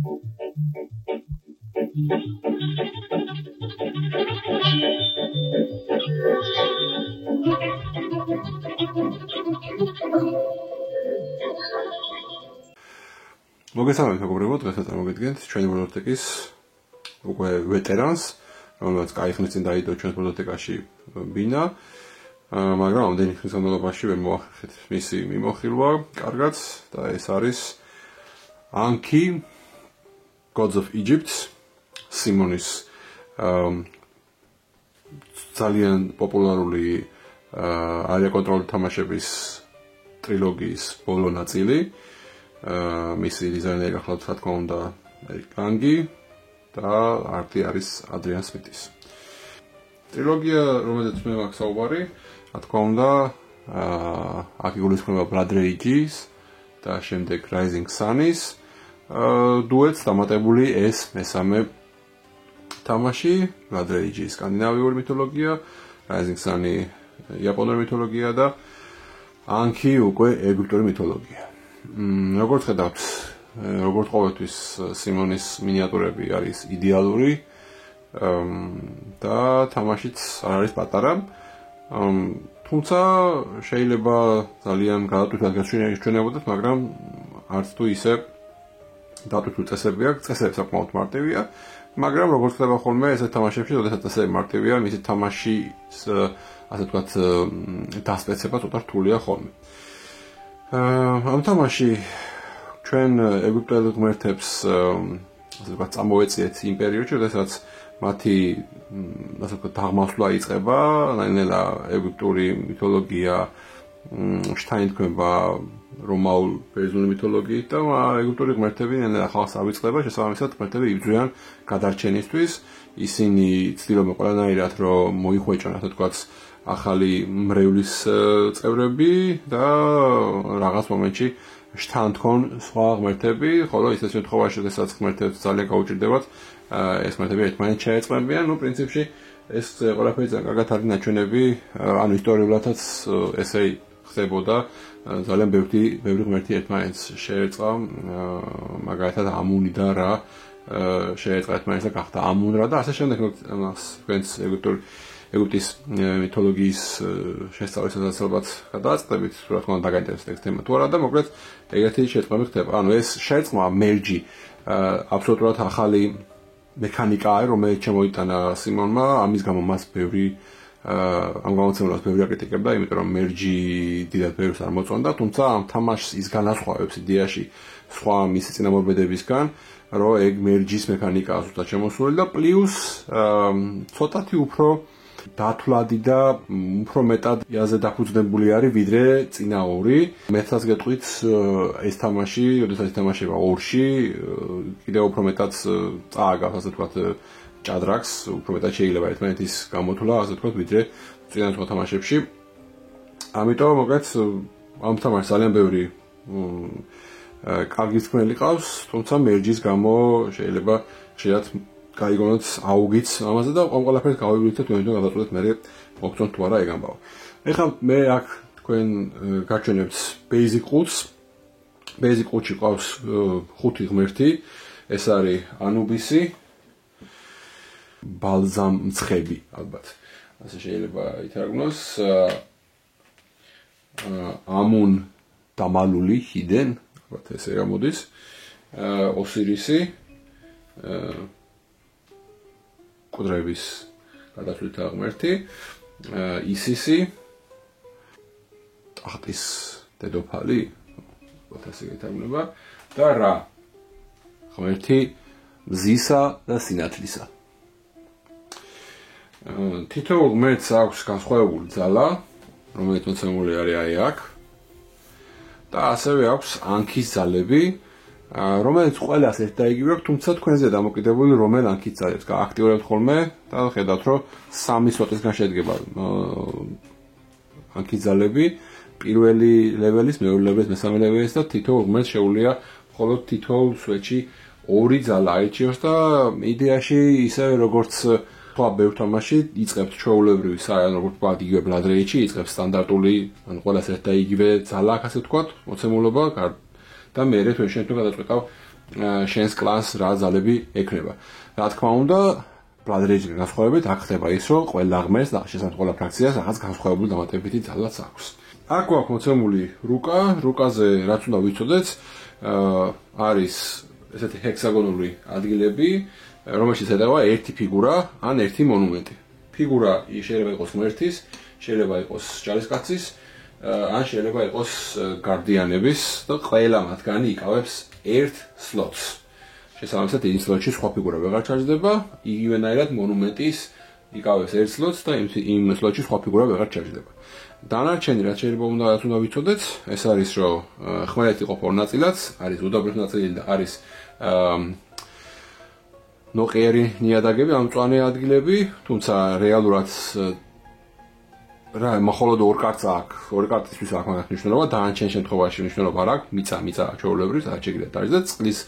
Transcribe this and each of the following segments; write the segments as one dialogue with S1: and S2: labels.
S1: მოგესალმებით მეგობრებო, დღესაც წარმოგიდგენთ ჩვენი ბიბლიოთეკის უკვე ვეტერანს, რომელსაც კაი ხნის წინ დაიდო ჩვენს ბიბლიოთეკაში ბინა, მაგრამ ამდენი ხნის განმავლობაში ვერ მოახერხეთ მისი მიმოხილვა კარგად და ეს არის Anki Gods of Egypt, სიმონის ძალიან პოპულარული არია კონტროლი თამაშების ტრილოგიის ბოლო ნაწილი. მისი დიზაინერი გახლავთ, რა თქმა უნდა, ერიკ ლანგი და არტი არის ადრიან სმითის. ტრილოგია, რომელზეც მე მაქვს საუბარი, რა თქმა უნდა, აქ იგულისხმება Blood Rage-ის და შემდეგ Rising Sun-ის დუეტს დამატებული ეს მესამე თამაში, Blood Rage-ის სკანდინავიური მითოლოგია, Rising Sun-ი იაპონური მითოლოგია და Anki უკვე ეგვიპტური მითოლოგია. როგორც ხედავთ, როგორც ყოველთვის სიმონის მინიატურები არის იდეალური და თამაშიც არ არის პატარა. თუმცა შეიძლება ძალიან გადატვირთულად გაჩვენებოდეთ, მაგრამ არც თუ ისე დატვირთული წესები აქვს, წესები საკმაოდ მარტივია, მაგრამ როგორც ხდება ხოლმე ესეთ თამაშებში, როდესაც წესები მარტივია, მისი თამაშის ასე ვთქვათ დასპეცება ცოტა რთულია ხოლმე. ამ თამაში ჩვენ ეგვიპტელ ღმერთებს ასე ვთქვათ წამოვეწიეთ იმ პერიოდში, როდესაც მათი ასე ვთქვათ აღმასვლა იწყება, ნაინელა ეგვიპტური მითოლოგია შთაინთქმება რომაულ ბერძნული მითოლოგიით და ეგვიპტური ღმერთები ნაინელა ხალხს ავიწყდება, შესაბამისად ღმერთები იბრძვიან გადარჩენისთვის, ისინი ცდილობენ ყველანაირად რომ მოიხვეჭონ ასე ვთქვათ ახალი მრევლის წევრები და რაღაც მომენტში შთანთქონ სხვა ღმერთები, ხოლო ისეთ შემთხვევაში, როდესაც ღმერთებს ძალიან გაუჭირდებათ, ეს ღმერთები ერთმანეთს შეეწყმებიან, პრინციპში ეს ყველაფერი ძალიან კარგად არის ნაჩვენები, ანუ ისტორიულადაც ესე ხდებოდა, ძალიან ბევრი ღმერთი ერთმანეთს შეეწყა, მაგალითად ამუნი და რა შეეწყა ერთმანეთს და გახდა ამუნ-რა და ასე შემდეგ, თქვენს ეგვიპტის მითოლოგიის შესწავლისას ალბათ გადააწყდებით, რა თქმა უნდა დაგაინტერესებთ ეს თემა თუ არა და მოკლედ ეგეთი შეტყმები ხდება. ანუ ეს შეწყმა მერჯი აბსოლუტურად ახალი მექანიკაა, რომელიც შემოიტანა სიმონმა, ამის გამო მას ბევრი ამ გამოცემას ბევრი აკრიტიკებდა, იმიტომ რომ მერჯი დიდად ბევრს არ მოწონდა, თუმცა ამ თამაშს ის განასხვავებს იდეაში სხვა მისი წინამორბედებისგან, რომ ეგ მერჯის მექანიკაა ზუსტად შემოსული და პლუს ცოტათი უფრო დათვლადი და უფრო მეტად იაზე დაფუძნებული არის ვიდრე წინა ორი. მეცაც გეტყვით ეს თამაში, როდესაც ითამაშება ორში, კიდევ უფრო მეტად წააგავს ასე ვთქვათ ჭადრაკს, უფრო მეტად შეიძლება ერთმანეთის გამოთვლა ასე ვთქვათ ვიდრე წინა სხვა თამაშებში. ამიტომ მოკლედ ამ თამაშს ძალიან ბევრი კარგი თქმელი ყავს, თუმცა მერჯის გამო შეიძლება შეიძლება გაიგონოთ აუგიც ამაზე და ამ ყველაფერს გავივლით თქვენ გადაწყვეტეთ მე მოგწონთ თუ არა ეგ ამბავი. ეხლა მე აქ თქვენ გაჩვენებთ basic ყუთს. basic ყუთში ყავს 5 ღმერთი. ეს არის ანუბისი, ბალზამცხები, ალბათ. ასე შეიძლება ითარგმნოს. ამუნ დამალული ჰიდენ, ალბათ ესე გამოდის. ოსირისი კუდრების გადასვლით ღმერთი, ისისი, ტახტის დედოფალი, ასე ითარგმნება და რა, ღმერთი მზისა და სინათლისა. თითოეულ ღმერთს აქვს განსხვავებული ძალა, რომელიც მოცემული არის აი აქ და ასევე აქვს ანქის ძალები, რომელიც ყველას ერთ და იგივე აქვს, თუმცა თქვენზე დამოკიდებული რომელ ანქის ძალებს გააქტიურებთ ხოლმე და ხედავთ, რომ 3 სლოტისგან შედგება ანქის ძალები, პირველი ლეველის, მეორე ლეველის, მესამე ლეველის და თითოეულ ღმერთს შეუძლია მხოლოდ თითოეულ სვეტში 2 ძალა აირჩიოს და იდეაში ისე როგორც სხვა ბევრ თამაში იწყებთ ჩვეულებრივი საერთოდ როგორც ვთქვათ, იგივე Blood Rage-ში იწყებს სტანდარტული, ანუ ყველას ერთ და იგივე ძალა აქვს, ასე ვთქვათ, მოცემულობა და მე თქვენ შენ თუ გადაწყვეტავ შენს კლანს რა ძალები ექნება. რა თქმა უნდა, Blood Rage-ი განსხვავებით აქ ხდება ის, რომ ყველა ღმერთს და შესაბამისად ყველა ფრაქციას რაღაც განსხვავებული დამატებითი ძალაც აქვს. აქ გვაქვს მოცემული რუკაზე რაც უნდა ვიცოდეთ, არის ესეთი ჰექსაგონური ადგილები, რომელშიც ეტევა ერთი ფიგურა ან ერთი მონუმენტი. ფიგურა შეიძლება იყოს ღმერთის, შეიძლება იყოს ჯარისკაცის, ან შეიძლება იყოს გარდიანების და ყველა მათგანი იკავებს ერთ სლოტს. შესაბამისად, იმ სლოტში სხვა ფიგურა ვეღარ ჩარჯდება, იგივენაირად მონუმენტის იკავებს ერთ სლოტს და იმ სლოტში სხვა ფიგურა ვეღარ ჩარჯდება. დანარჩენი რაც შეიძლება უნდა ვიცოდეთ, ეს არის რომ ხმელეთი იყოფა ორ ნაწილად, არის უდაბნოს ნაწილი და არის ნოყიერი ნიადაგები, ამ მწვანე ადგილები, თუმცა რეალურად რა მხოლოდ ორ კარტს აქვს, ორი კარტისთვის აქვს მაგათ მნიშვნელობა, დანარჩენ შემთხვევაში მნიშვნელობა არ აქვს, მიწა ჩვეულებრივ, სადაც შეგიძლიათ დაიწყოთ წყლის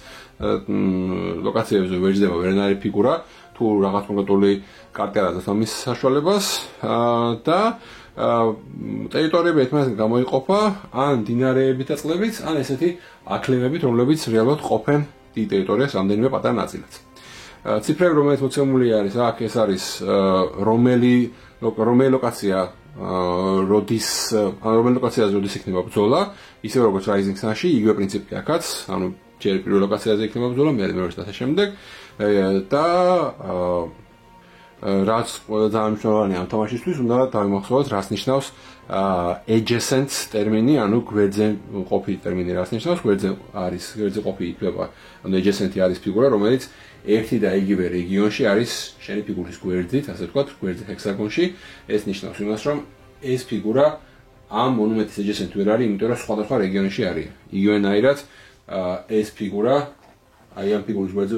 S1: ლოკაციებზე ვერ ჯდება ვერანაირი ფიგურა, თუ რაღაც კონკრეტული კარტი არ აქვს ამის საშუალებას და ტერიტორიები ერთმანეთს გამოიყოფა ან დინარეებით და წყლებით, ან ესეთი აქლემებით, რომლებიც რეალურად ყოფენ დიდ ტერიტორიას რამდენიმე პატარა ნაწილად. ციფრები, რომელიც მოცემული არის, აქ ეს არის რომელი ლოკაცია რომელი ლოკაციაზე როდის იქნება ბრძოლა, ისე როგორც Rising Sun-ში, იგივე პრინციპი აქაც, ანუ ჯერ პირველ ლოკაციაზე იქნება ბრძოლა, მეორე და შემდეგ და რაც ძალიან მნიშვნელოვანია ამ თამაშისთვის, უნდა დავიმახსოვროთ, რას ნიშნავს adjacent ტერმინი, ანუ გვერდზე ყოფი ტერმინი რას ნიშნავს, გვერდზე ყოფი იქნება, ანუ adjacent-ი არის ფიგურა, რომელიც ერთი და იგივე რეგიონში არის შენი ფიგურის გვერდით, ასე ვთქვათ, გვერდზე ჰექსაგონში, ეს ნიშნავს იმას, რომ ეს ფიგურა ამ მონუმენტის adjacent ვერ არის, იმიტომ რომ სხვადასხვა რეგიონში არის. იგივენაირად ეს ფიგურა აი ამ ფიგურის გვერდზე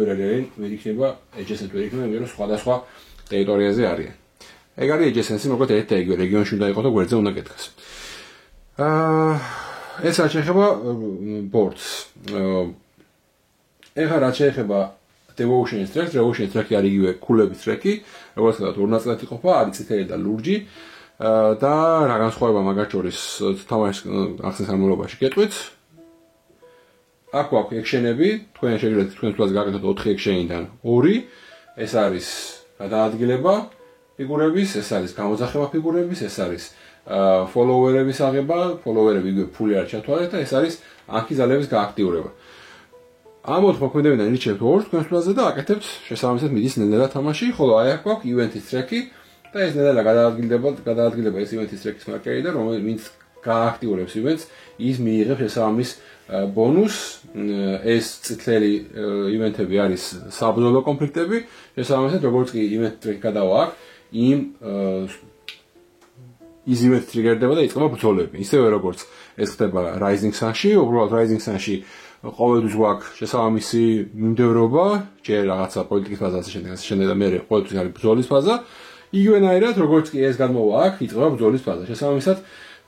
S1: ვერ იქნება adjacent ვერ იქნება, იმიტომ რომ სხვადასხვა ტერიტორიაზე არის. ეგ არის adjacent-ი, მოკლედ ერთ და იგივე რეგიონში უნდა იყოს და გვერდზე უნდა კეთდეს. ეს რაც შეეხება boards. ეხლა რაც შეეხება Devotion's track, Devotion's track არის იგივე ქულების ტრეკი, როგორც ვთქვათ, ორ ნაწილად იყოფა, არის წითელი და ლურჯი და რა განსხვავება მაგათ შორის თამაშის ახსნის ამბობაში გეტყვით. აქ გვაქვს ექშენები, თქვენ შეგიძლიათ თქვენ თვალს გაკეთოთ 4 ექშენიდან 2, ეს არის გადაადგილება ფიგურების, ეს არის გამოძახება ფიგურების, ეს არის follower-ების აღება, follower-ები იგივე ფული არ ჩათვალეთ და ეს არის ანქი ძალების გააქტიურება. ამ 4 მოქმედებიდან ირჩევთ ორს თქვენს თვალზე და აკეთებთ შესაბამისად მიდის ნელ-ნელა თამაში, ხოლო აი აქ გვაქვს event-ის ტრეკი და ეს ნელ-ნელა გადაადგილდება ეს event-ის ტრეკის მარკერი და რომელიც გააქტიურებს event-ს, ის მიიღებს შესაბამის ბონუს, ეს წითელი event-ები არის საბრძოლო კონფლიქტები, შესაბამისად როგორც კი event ტრეკი გადავა აქ, ის event ტრიგერდება და იწყება ბრძოლები. ისევე როგორც ეს ხდება Rising Sun-ში, უბრალოდ Rising Sun-ში ყოველთვის გვაქვს შესაბამისი მიმდევრობა, ჯერ რაღაცა პოლიტიკის ფაზა, შემდეგ და მეორე ყოველთვის არის ბრძოლის ფაზა. იგივენაირად, როგორც კი ეს გადმოვა აქ, იწყება ბრძოლის ფაზა. შესაბამისად,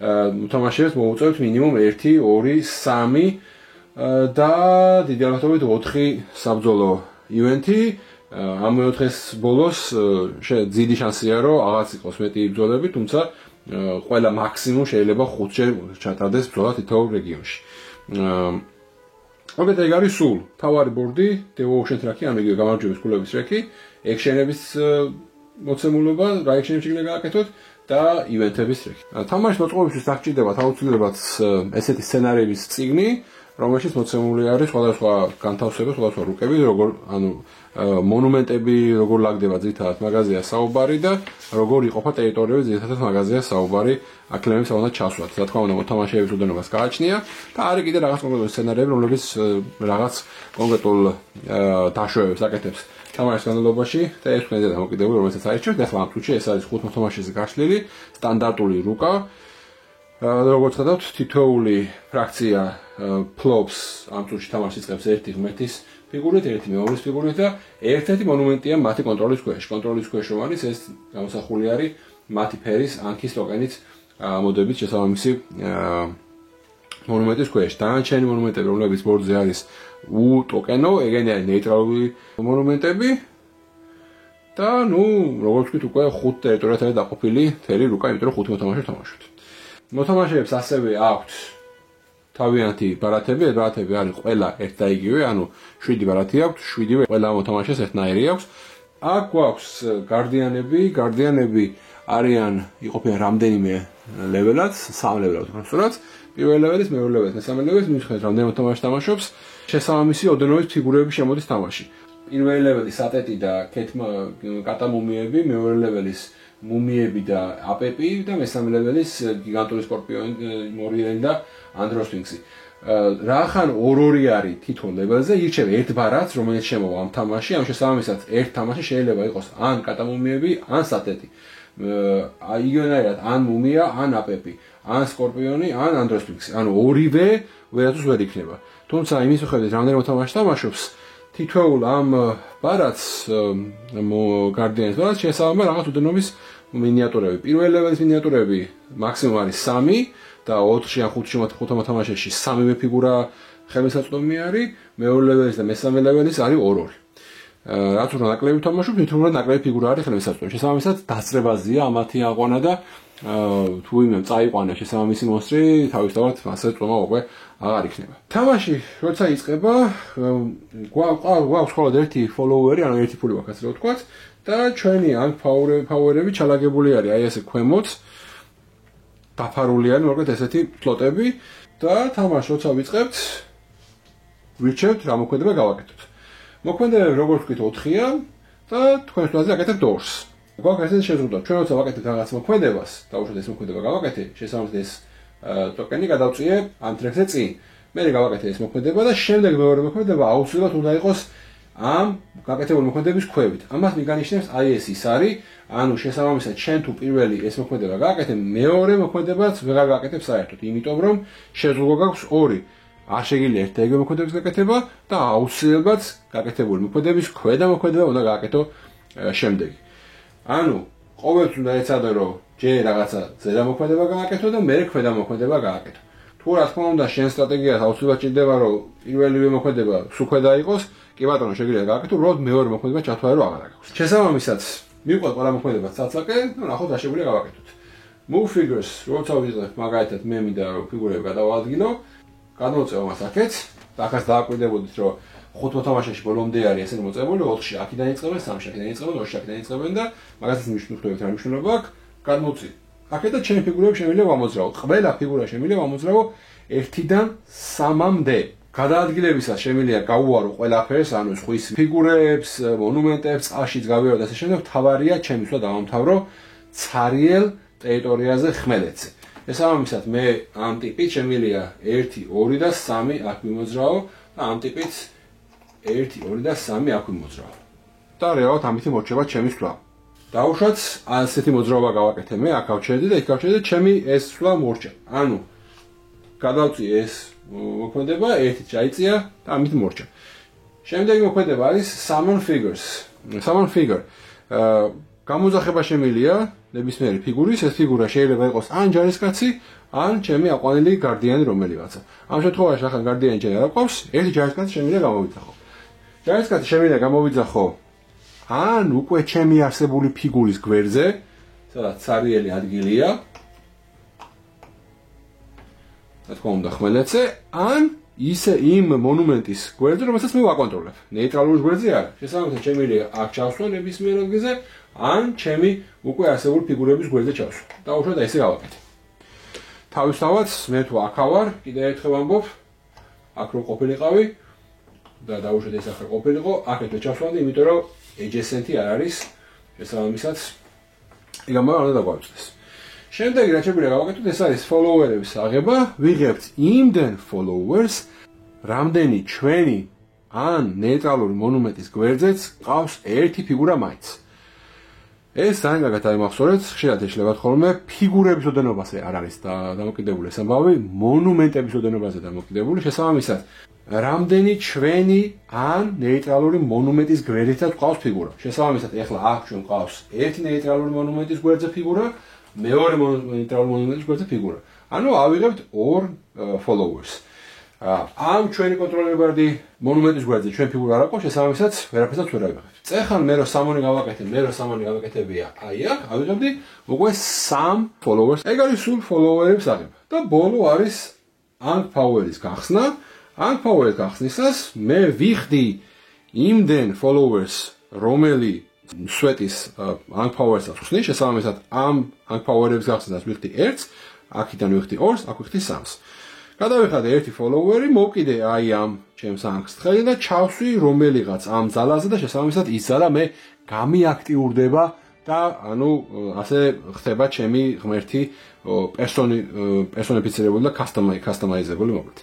S1: მოთამაშეებს მოუწევთ მინიმუმ 1, 2, 3 და დიდი ალბათობით 4 საბრძოლო ივენთი. ამ 4-ის ბოლოს დიდი შანსია, რომ აღარც იყოს მეტი ბრძოლები, თუმცა ყველა მაქსიმუმ შეიძლება 5-ჯერ ჩატარდეს ბრძოლა თითოეულ რეგიონში. მოგეთ ეგ არის სულ თავარი ბორდი, Devotion track-ი, ანუ იგივე გამარჯვების ქულების ტრეკი, ექშენების მოცემულობა, რა ექშენებში შეიძლება გააკეთოთ და ივენთების ტრეკი. თამაშის მოწყობისთვის დაგჭირდებათ აუცილებლად ესეთი სცენარების წიგნი, რომელშიც მოცემული არის სხვადასხვა განთავსებები, სხვადასხვა რუკები, ანუ მონუმენტები, როგორ ლაგდება ძირითადად მაღაზია საუბარი და როგორ იყოფა ტერიტორიები ძირითადად მაღაზია საუბარი აქლემებს უნდა ჩასვათ. რა თქმა უნდა, მოთამაშეების უდენობას გააჩნია და არის კიდე რაღაც კონკრეტული სცენარები, რომლებიც რაღაც კონკრეტულ დაშვებებს აკეთებს თამაშის განმავლობაში და ეს თქვენზე დამოკიდებული, რომელსაც აირჩევთ. ახლა ამ წუთში ეს არის 5 მოთამაშეზე გაშლილი სტანდარტული რუკა. როგორც ვთქვათ, თითოეული ფრაქცია ფლობს ამ წუთში თამაშს იწყებს ერთი ღმერთის ფიგურით, ერთი მეორის ფიგურით და ერთ-ერთი მონუმენტია მათი კონტროლის ქვეშ. კონტროლის ქვეშ რომ არის, ეს გამოსახული არის მათი ფერის ანქის ტოკენით მოდებით შესაბამისი მონუმენტის ქვეშ. დანარჩენი მონუმენტები, რომლებიც ბორდზე არის უტოკენო, ეგენი არის ნეიტრალური მონუმენტები და როგორც ვთქვით, უკვე 5 ტერიტორიად არის დაყოფილი მთელი რუკა, იმიტომ რომ 5 მოთამაშე თამაშობთ. მოთამაშეებს ასევე აქვთ თავიანთი ბარათები, ეს ბარათები არის ყველა ერთ და იგივე, ანუ 7 ბარათი აქვს, 7-ვე ყველა მოთამაშეს ერთნაირი აქვს. აქ გვაქვს გარდიანები არიან იყოფიან რამდენიმე ლეველად, 3 ლეველად უბრალოდ. პირველ ლეველის, მეორე ლეველის, მესამე ლეველის მიუხედავად რამდენი მოთამაშე თამაშობს, შესაბამისი ოდენობით ფიგურები შემოდის თამაში. პირველი ლეველის ატეტი და კატა მუმიები, მეორე ლეველის მუმიები და აპეპი და მესამე ლეველის გიგანტური სკორპიონი, მორიელი და ანდროსფინქსი. რახან ორ-ორი არის თითოეულ ლეველზე, ირჩევ ერთ ბარათს, რომელიც შემოვა ამ თამაში, ამ შესაბამისად ერთ თამაში შეიძლება იყოს ან კატა მუმიები, ან სატეტი. იგივენაირად ან მუმია, ან აპეპი, ან სკორპიონი, ან ანდროსფინქსი. ანუ ორივე ვერასდროს ვერ იქნება. თუმცა იმის მიხედვით რამდენი მოთამაშე თამაშობს, თითოეულ ამ ბარათს გარდიანის ბარათს შესაბამება რაღაც უდენობის მინიატურები. პირველ ლეველის მინიატურები მაქსიმუმ არის 3 და 4-ში ან 5-ში მოთამაშეში 3-ვე ფიგურა ხელმისაწვდომი არის, მეორე ლეველის და მესამე ლეველის არის 2-2. რაც უფრო ნაკლები თამაშობს, მით უფრო ნაკლები ფიგურა არის ხელმისაწვდომი. შესაბამისად დაწყებაზეა ამათი აყვანა და თუ იმენ წაიყვანა შესაბამისი მონსტრი, თავისთავად მასე წვემა უკვე აღარ იქნება. თამაში როცა იწყება, გვაქვს მხოლოდ ერთი ფოლოუერი, ანუ ერთი ფული გვაქვს, ასე რომ ვთქვათ, და ჩვენი ამ ფაუერები ჩალაგებული არის, აი ესე ქვემოთ დაფარული არის მოკლედ ესეთი ფლოტები და თამაში როცა ვიწყებთ, ვირჩევთ რა მოქმედება გავაკეთოთ. მოქმედებები როგორც ვთქვით 4-ია და თქვენ თვალზე აკეთებთ 2-ს. გვაქვს ესეთი შეზღუდვა, ჩვენ როცა ვაკეთებთ რაღაც მოქმედებას, დაუშვათ ეს მოქმედება გავაკეთე, შესაბამისად ეს ტოკენი გადავწიე ამ ტრეკზე წინ. მე გავაკეთე ეს მოქმედება და შემდეგ მეორე მოქმედება აუცილებლად უნდა იყოს ამ გაკეთებული მოქმედების ქვევით. ამას მიგანიშნებს აი ეს ის არის, ანუ შესაბამისად შენ თუ პირველი ეს მოქმედება გააკეთე, მეორე მოქმედებაც ვეღარ გააკეთებ საერთოდ, იმიტომ რომ შეზღუდვა გაქვს 2. არ შეგიძლია ერთ და იგივე მოქმედების გაკეთება და აუცილებლად გაკეთებული მოქმედების ქვედა მოქმედება უნდა გააკეთო შემდეგი. ანუ ყოველთვის უნდა ეცადო რომ ჯერ რაღაცა ზედა მოქმედება გააკეთო და მერე ქვედა მოქმედება გააკეთო. თუ რა თქმა უნდა შენ სტრატეგიას აუცილებლად ჭირდება რომ პირველივე მოქმედება სულ ქვედა იყოს, კი ბატონო შეგიძლია გააკეთო, უბრალოდ მეორე მოქმედება ჩათვალე რომ აღარ აქვს. შესაბამისად მივყვეთ ყველა მოქმედება ცალ-ცალკე და ნახოთ რა შეგვიძლია გავაკეთოთ. Move figures, როცა ვიზრდებ მაგალითად მე მინდა რომ ფიგურები გადავადგინო, გადმოწევ მას აქეთ, და ახაც დააკვირდებოდით რომ 5 მოთამაშეში ბოლომდე არის ესენი მოწებული, 4-ში აქედან იწყებენ, 3-ში აქედან იწყებენ, 2-ში აქედან იწყებენ და მაგასაც მიხვდებით რა მნიშვნელობა აქვს, გადმოწი. აქედან ჩემი ფიგურები შემიძლია ვამოძრავო. ყველა ფიგურა შემიძლია ვამოძრავო 1-დან 3-მდე. გადაადგილებისას შემიძლია გავუარო ყველაფერს, ანუ ზღვის ფიგურებს, მონუმენტებს, წყალშიც გავიარო და ასე შემდეგ, თავარია ჩემისვა დავამთავრო ცარიელ ტერიტორიაზე ხმელეთზე. შესაბამისად მე ამ ტიპით შემიძლია 1, 2 და 3 აქ ვიმოძრავო და ამ ტიპით 1, 2 და 3 აქ ვიმოძრავო. და რეალურად ამით მორჩება ჩემი სვლა. დაუშვათ ასეთი მოძრაობა გავაკეთე მე, აქ გავჩერდი და იქ გავჩერდი და ჩემი ეს სვლა მორჩა. ანუ გადავწი ეს მოქმედება, ერთი ჩაიწია და ამით მორჩა. შემდეგი მოქმედება არის summon figures. Summon figure. გამოძახება შემიძლია ნებისმიერი ფიგურის, ეს ფიგურა შეიძლება იყოს ან ჯარისკაცი, ან ჩემი აყვანილი გარდიანი რომელიღაცა. ამ შემთხვევაში ახლა გარდიანი ჯერ არ აქვს, ერთი ჯარისკაცი შემიძლია გამოვიძახო. ჯარისკაცი შემიძლია გამოვიძახო ან უკვე ჩემი არსებული ფიგურის გვერდზე, სადაც ცარიელი ადგილია. რა თქმა უნდა ხმელეთზე, ან ისე იმ მონუმენტის გვერდზე, რომელსაც მე ვაკონტროლებ. ნეიტრალური გვერდზე არა. შესაბამისად შემიძლია აქ ჩავსვა ნებისმიერ ადგილზე, ან ჩემი უკვე არსებული ფიგურების გვერდზე ჩავსვა. დაუშვათ და ესე გავაკეთე. თავისთავად მე თუ აქ ავარ, კიდევ ერთხელ ვამბობ, აქ რო ყოფილიყავი და დაუშვათ ეს ახლა ყოფილიყო, აქეთ ჩავსვამდი, იმიტომ რომ adjacent-ი არ არის, შესაბამისად იგამ უნდა დაგვაწყდეს. შემდეგი რაც შეგვიძლია გავაკეთოთ, ეს არის follower-ების აღება, ვიღებთ იმდენ followers, რამდენი ჩვენი ან ნეიტრალური მონუმენტის გვერდზეც ყავს ერთი ფიგურა მაინც. ეს ძალიან კარგად აიმახსოვრეთ, ხშირად ეშლებათ ხოლმე ფიგურების ოდენობაზე არ არის დამოკიდებული ეს ამბავი, მონუმენტების ოდენობაზე დამოკიდებული, შესაბამისად რამდენი ჩვენი ან ნეიტრალური მონუმენტის გვერდითაც ყავს ფიგურა. შესაბამისად ეხლა აქ ჩვენ ყავს ერთი ნეიტრალური მონუმენტის გვერდზე ფიგურა, მეორე ნეიტრალური მონუმენტის გვერდზე ფიგურა. ანუ ავიღებთ ორ followers. ამ ჩვენი კონტროლერბარდი მონუმენტის გვერდზე ჩვენ ფიგურა არ აქვს, შესაბამისად ვერაფერსაც ვერ ავიღებთ. წეხან მე რო სამონი გავაკეთებია, აი აქ ავიღებდი უკვე 3 followers. ეგ არის სულ follower-ების აღება. და ბოლო არის Ang Power-ის გახსნა. Ang Power-ის გახსნისას მე ვიხდი იმდენ followers, რომელი სვეტის Ang Power-ს ახსნის, შესაბამისად ამ Ang Power-ების გახსნას ვიხდი 1-ს, აქედან ვიხდი 2-ს, აქ ვიხდი 3-ს. გადავიხადე ერთი follower-ი, მოვკიდე აი ამ ჩემს Ang-ს თხელი და ჩავსვი რომელიღაც ამ ძალაზე და შესაბამისად ის ზალა მე გამიაქტიურდება და ანუ ასე ხდება ჩემი ღმერთი პერსონიფიცირებული და customizable მოკლედ.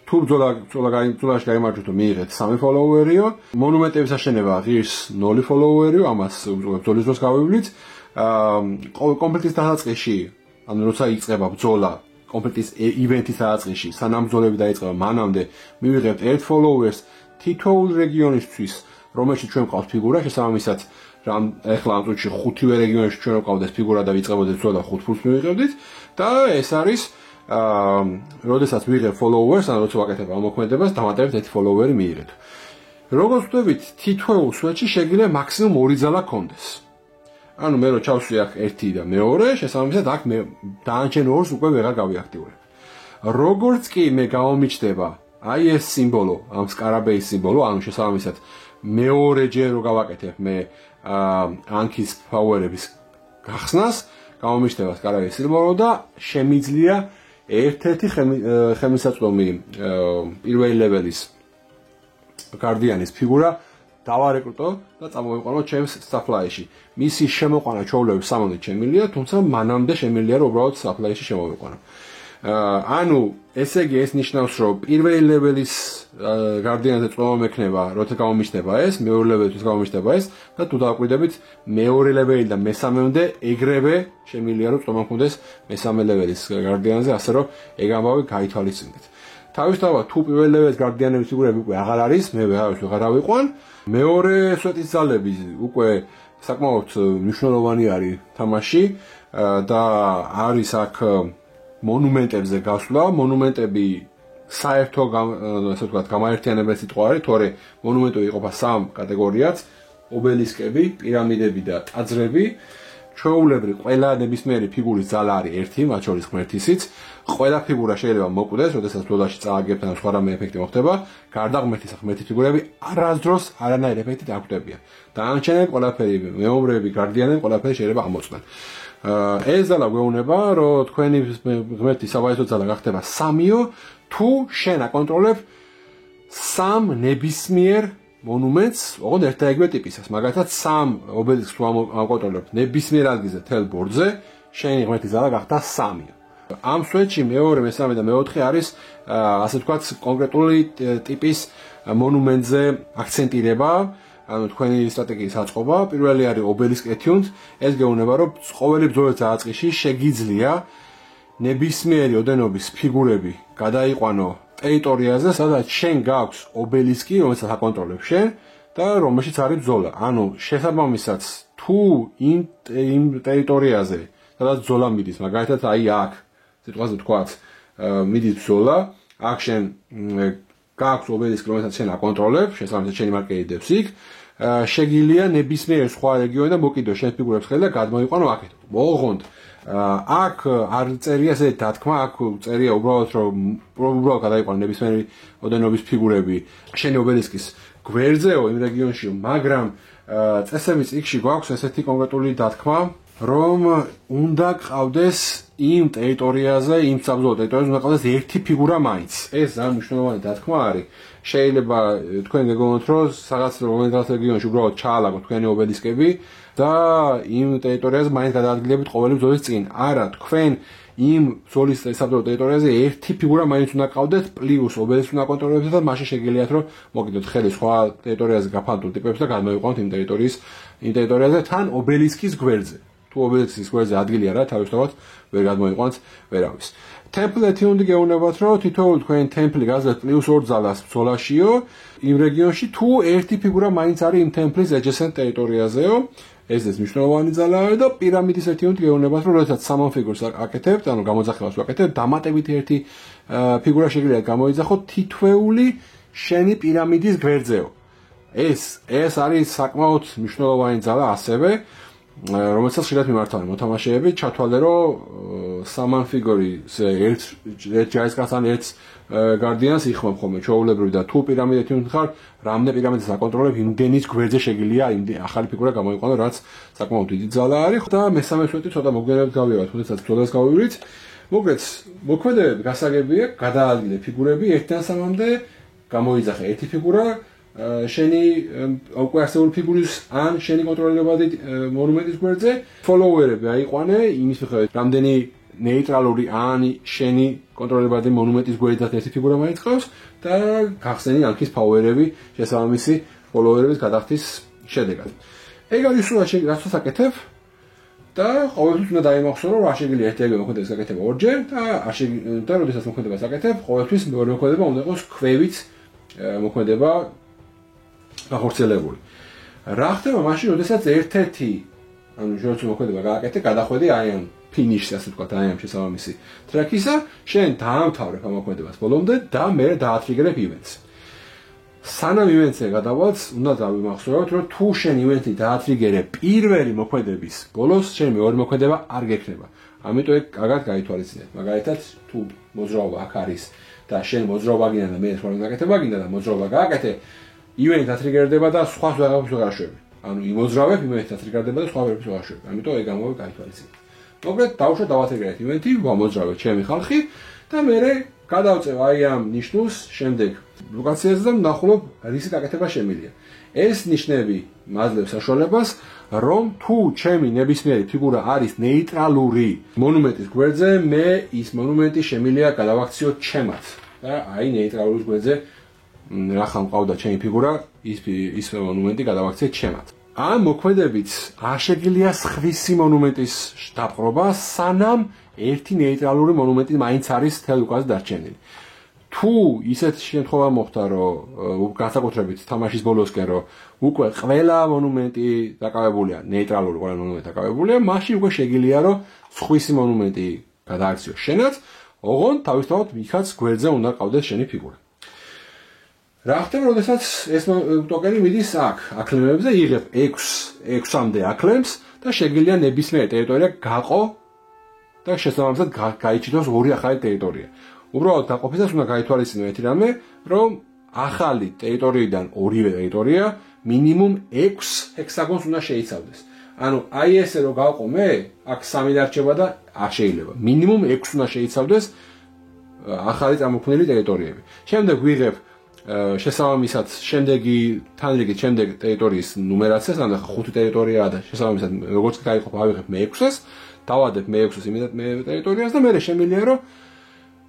S1: თუ ბრძოლაში გაიმარჯვეთ, მიიღეთ 3 follower-იო, მონუმენტების აშენება ღირს 0 follower-იო, ამას ბრძოლის დროს გავივლით. კომპლეტის დასაწყისში, ანუ როცა იწყება ბრძოლა, კომპლეტის ივენთის დასაწყისში, სანამ ბრძოლები დაიწყება, მანამდე მივიღებთ 1 followers თითოეულ რეგიონისთვის, რომელშიც ჩვენ ყავს ფიგურა, შესაბამისად ეხლა ამ წუთში 5-ვე რეგიონში ჩვენ ყავდეს ფიგურა და ვიწყებოდეთ ბრძოლა 5 ფულს მივიღებდით და ეს არის როდესაც ვიღებ followers, ანუ როცა ვაკეთებ ამ მოქმედებას, დამატებით 1 follower-ი მიიღეთ. როგორც ვთქვით, თითოეულ სვეტში შეგვიძლია მაქსიმუმ 2 ძალა გქონდეს. ანუ მე რო ჩავსვი აქ 1 და მეორე, შესაბამისად აქ მე დაანჩენ 2-ს უკვე ვეღარ გავიაქტიურებ. როგორც კი მე გამომიჩნდება აი ეს სიმბოლო, ამ სკარაბეის სიმბოლო, ანუ შესაბამისად მეორეჯერ რო გავაკეთებ მე Ang-ის power-ების გახსნას, გამომიჩნდება სკარაბეის სიმბოლო და შემიძლია ერთ-ერთი ხელმისაწვდომი პირველი ლეველის გარდიანის ფიგურა დავარეკრუტო და წამოვიყვანო ჩემს supply-ში. მისი შემოყვანა ჩვეულებრივ 3 მონეთით შემიძლია, თუმცა მანამდე შემიძლია რომ უბრალოდ supply-ში შემოვიყვანო. ანუ ესე იგი ეს ნიშნავს რომ პირველი ლეველის გარდიანზე წვემა მექნება, როცა გამომიჩნდება ეს, მეორე ლეველისთვის გამომიჩნდება ეს და თუ დავაკვირდებით მეორე ლეველი და მესამემდე ეგრევე შემიძლია რომ წვემა მქონდეს მესამე ლეველის გარდიანზე, ასე რომ ეგ ამბავი გაითვალისწინეთ. თავისთავად თუ პირველი ლეველის გარდიანების ფიგურები უკვე აღარ არის, მე ვეღარ ავიყვან. მეორე სვეტის ძალები უკვე საკმაოდ მნიშვნელოვანი არის თამაში და არის აქ მონუმენტებზე გასვლა, მონუმენტები საერთო ასე ვთქვათ, გამაერთიანებელი სიტყვა არის, თორე მონუმენტები იყოფა 3 კატეგორიად: ობელისკები, პირამიდები და ტაძრები. ჩვეულებრივ ყველა ნებისმიერი ფიგურის ძალა არის 1, მათ შორის ღმერთისიც. ყველა ფიგურა შეიძლება მოკვდეს, როდესაც ბრძოლაში წააგებთ ან სხვა რამე ეფექტი მოხდება. გარდა ღმერთისა, ღმერთის ფიგურები არასდროს არანაირი ეფექტი არ გვხვდებიან. დანარჩენები ყველაფერი, მეომრები, გარდიანები ყველაფერი შეიძლება ამოწმენ. ეს ზალა გვეუბნება, რომ თქვენი ღმერთის საბაისო ზალა გახდება 3-იო, თუ შენ აკონტროლებ 3 ნებისმიერ მონუმენტს, ოღონდ ერთ და იგივე ტიპისას. მაგალითად 3 ობელისკს თუ აკონტროლებ ნებისმიერ ადგილზე თელ ბორდზე, შენი ღმერთის ზალა გახდა 3-იო. ამ სვეტში მეორე, მესამე და მეოთხე არის ასე ვთქვათ კონკრეტული ტიპის მონუმენტზე აქცენტირება, ანუ თქვენი სტრატეგიის აწყობა. პირველი არის ობელისკ ეთიუნდ, ეს გეუბნება რომ ყოველი ბრძოლის დაწყისში შეგიძლია ნებისმიერი ოდენობის ფიგურები გადაიყვანო ტერიტორიაზე, სადაც შენ გაქვს ობელისკი, რომელსაც აკონტროლებ შენ და რომელშიც არის ბრძოლა. ანუ შესაბამისად თუ იმ ტერიტორიაზე, სადაც ბრძოლა მიდის, მაგალითად აი აქ სიტყვაზე ვთქვათ, მიდის ბრძოლა, აქ შენ გაქვს ობელისკი, რომელსაც შენ აკონტროლებ, შესაბამისად შენი მარკერი დებს იქ, შეგიძლია ნებისმიერ სხვა რეგიონიდან და მოკიდო შენ ფიგურებს ხელი და გადმოიყვანო აქეთ. ოღონდ აქ არ წერია ესე დათქმა, აქ წერია უბრალოდ რომ უბრალოდ გადაიყვანო ნებისმიერი ოდენობის ფიგურები შენი ობელისკის გვერდზეო იმ რეგიონში, მაგრამ წესების წიგნში გვაქვს ესეთი კონკრეტული დათქმა, რომ უნდა ყავდეს იმ ტერიტორიაზე, იმ საბრძოლო ტერიტორიაზე უნდა ყავდეს ერთი ფიგურა მაინც. ეს ძალიან მნიშვნელოვანი დათქმა არის. შეიძლება თქვენ გეგონოთ, რომ რაღაც რეგიონში უბრალოდ ჩაალაგოთ თქვენი ობელისკები და იმ ტერიტორიაზე მაინც გადაადგილებით ყოველი ბრძოლის წინ. არა, თქვენ იმ ბრძოლის საბრძოლო ტერიტორიაზე ერთი ფიგურა მაინც უნდა ყავდეთ, პლუს ობელისკს უნდა აკონტროლებდეთ და მაშინ შეგიძლიათ რომ მოკიდოთ ხელი სხვა ტერიტორიაზე გაფანტულ ტიპებს და გადმოიყვანოთ იმ ტერიტორიაზე თან ობელისკის გვერდზე. თუ ობელისკის გვერდზე ადგილი არა, თავისთავად ვერ გადმოიყვანთ ვერავის. Temple ეთიუნდი გეუბნებათ, რომ თითოეული თქვენი ტემპლი გაძლევთ +2 ძალას ბრძოლაშიო, იმ რეგიონში თუ ერთი ფიგურა მაინც არის იმ ტემპლის adjacent ტერიტორიაზეო. ეს მნიშვნელოვანი ძალა არის და პირამიდის ეთიუნდი გეუბნებათ, რომ როდესაც სამონ ფიგურს აკეთებთ, ანუ გამოძახებას ვაკეთებთ, დამატებით ერთი ფიგურა შეგიძლიათ გამოიძახოთ თითოეული შენი პირამიდის გვერდზეო. ეს არის საკმაოდ მნიშვნელოვანი ძალა ასევე. რომელსაც ხშირად მიმართავენ მოთამაშეები, ჩათვალე რომ სამან ფიგურის ერთ ჯარისკაცთან ერთ გარდიანს იხმობ ხოლმე ჩვეულებრივ და თუ პირამიდით ხარ, რამდენი პირამიდის აკონტროლებ, იმდენის გვერდზე შეგიძლია ახალი ფიგურა გამოიყვანო, რაც საკმაოდ დიდი ძალა არის და მესამე სვეტი ცოტა მოგვიანებით გავიაროთ, თუნდაც ბრძოლას გავივირით. მოკლედ, მოქმედებები გასაგებია, გადაადგილე ფიგურები 1-დან 3-მდე, გამოიძახე ერთი ფიგურა შენი უკვე არსებული ფიგურის ან შენი კონტროლირებადი მონუმენტის გვერდზე, ფოლოუერები აიყვანე იმის მიხედვით, რამდენი ნეიტრალური ან შენი კონტროლირებადი მონუმენტის გვერდიდან ერთი ფიგურა მაიწყავს და გახსენი ანქის ფაუერები შესაბამისი ფოლოუერების გადახდის შედეგად. ეგ არის რაც ვაკეთებ და ყოველთვის უნდა დაიმახსოვრო, რომ არ შეგიძლია ერთ-ერთი მოქმედებას გაკეთებ ორჯერ და როდესაც მოქმედებას აკეთებ, ყოველთვის მეორე მოქმედება უნდა იყოს ქვევით მოქმედება გახორციელებული. რა ხდება მაშინ, როდესაც ერთ-ერთი შენ მოქმედება გააკეთე, გადახვედი აი ამ ფინიშს, ასე ვთქვათ, აი ამ შესაბამისი ტრეკისა, შენ დაამთავრებ ამ მოქმედებას ბოლომდე და მე დაატრიგერებ ივენტს. სანამ ივენტზე გადავალთ, უნდა დავიმახსოვროთ, რომ თუ შენ ივენტი დაატრიგერებ პირველი მოქმედების ბოლოს, შენ მეორე მოქმედება არ გექნება. ამიტომ ეგ კარგად გაითვალისწინეთ. მაგალითად, თუ მოძრაობა აქ არის და შენ მოძრაობა გინდა და მე სხვა გაკეთება გინდა და მოძრაობა გააკეთე, ივენტი დატრიგერდება და სხვა ვეღარ შეგვაშვები. ანუ იმოძრავებ, ივენტი დატრიგერდება და სხვა ვეღარ შეგვაშვები. ამიტომ ეგ ამოვე გაითვალისწინეთ. მოკლედ დავუშვათ დავატრიგერეთ ივენტი, ვამოძრავეთ ჩემი ხალხი და მე გადავწევ აი ამ ნიშნულს შემდეგ ლოკაციაზე და ვნახულობ რისი გაკეთება შემიძლია. ეს ნიშნები მაძლევს საშუალებას, რომ თუ ჩემი ნებისმიერი ფიგურა არის ნეიტრალური მონუმენტის გვერდზე, მე ის მონუმენტი შემიძლია გადავაქციო ჩემად და აი ნეიტრალურ გვერდზე რახან მყავდა ჩემი ფიგურა, ის მონუმენტი გადავაქციე ჩემად. ამ მოქმედებით არ შეგიძლია სხვისი მონუმენტის დაპყრობა, სანამ ერთი ნეიტრალური მონუმენტი მაინც არის თელ უკაზე დარჩენილი. თუ ისეთ შემთხვევა მოხდა, რომ განსაკუთრებით თამაშის ბოლოსკენ, რომ უკვე ყველა მონუმენტი დაკავებულია, ნეიტრალური ყველა მონუმენტი დაკავებულია, მაშინ უკვე შეგიძლია, რომ სხვისი მონუმენტი გადააქციო შენაც, ოღონდ თავისთავად იქაც გვერდზე უნდა ყავდეს შენი ფიგურა. რა ხდება, როდესაც ეს ტოკენი მიდის აქ, აკლემებზე, იღებ 6-მდე აკლემს და შეგიძლია ნებისმიერი ტერიტორია გაყო და შესაბამისად გაიჩინოს ორი ახალი ტერიტორია. უბრალოდ დაყოფისას უნდა გაითვალისწინო ერთი რამე, რომ ახალი ტერიტორიიდან ორივე ტერიტორია მინიმუმ 6 ჰექსაგონს უნდა შეიცავდეს. ანუ აი ესე რომ გავყო მე, აქ 3 დარჩება და არ შეიძლება. მინიმუმ 6 უნდა შეიცავდეს ახალი წარმოქმნილი ტერიტორიები. შემდეგ ვიღებ შესაბამისად შემდეგი თანრიგით შემდეგ ტერიტორიის ნუმერაციას, ანუ 5 ტერიტორიაა და შესაბამისად როგორც გაიყოფ ავიღებ მე 6-ს, დავადებ მე 6-ს იმედად მე ტერიტორიას და მე შემიძლია რომ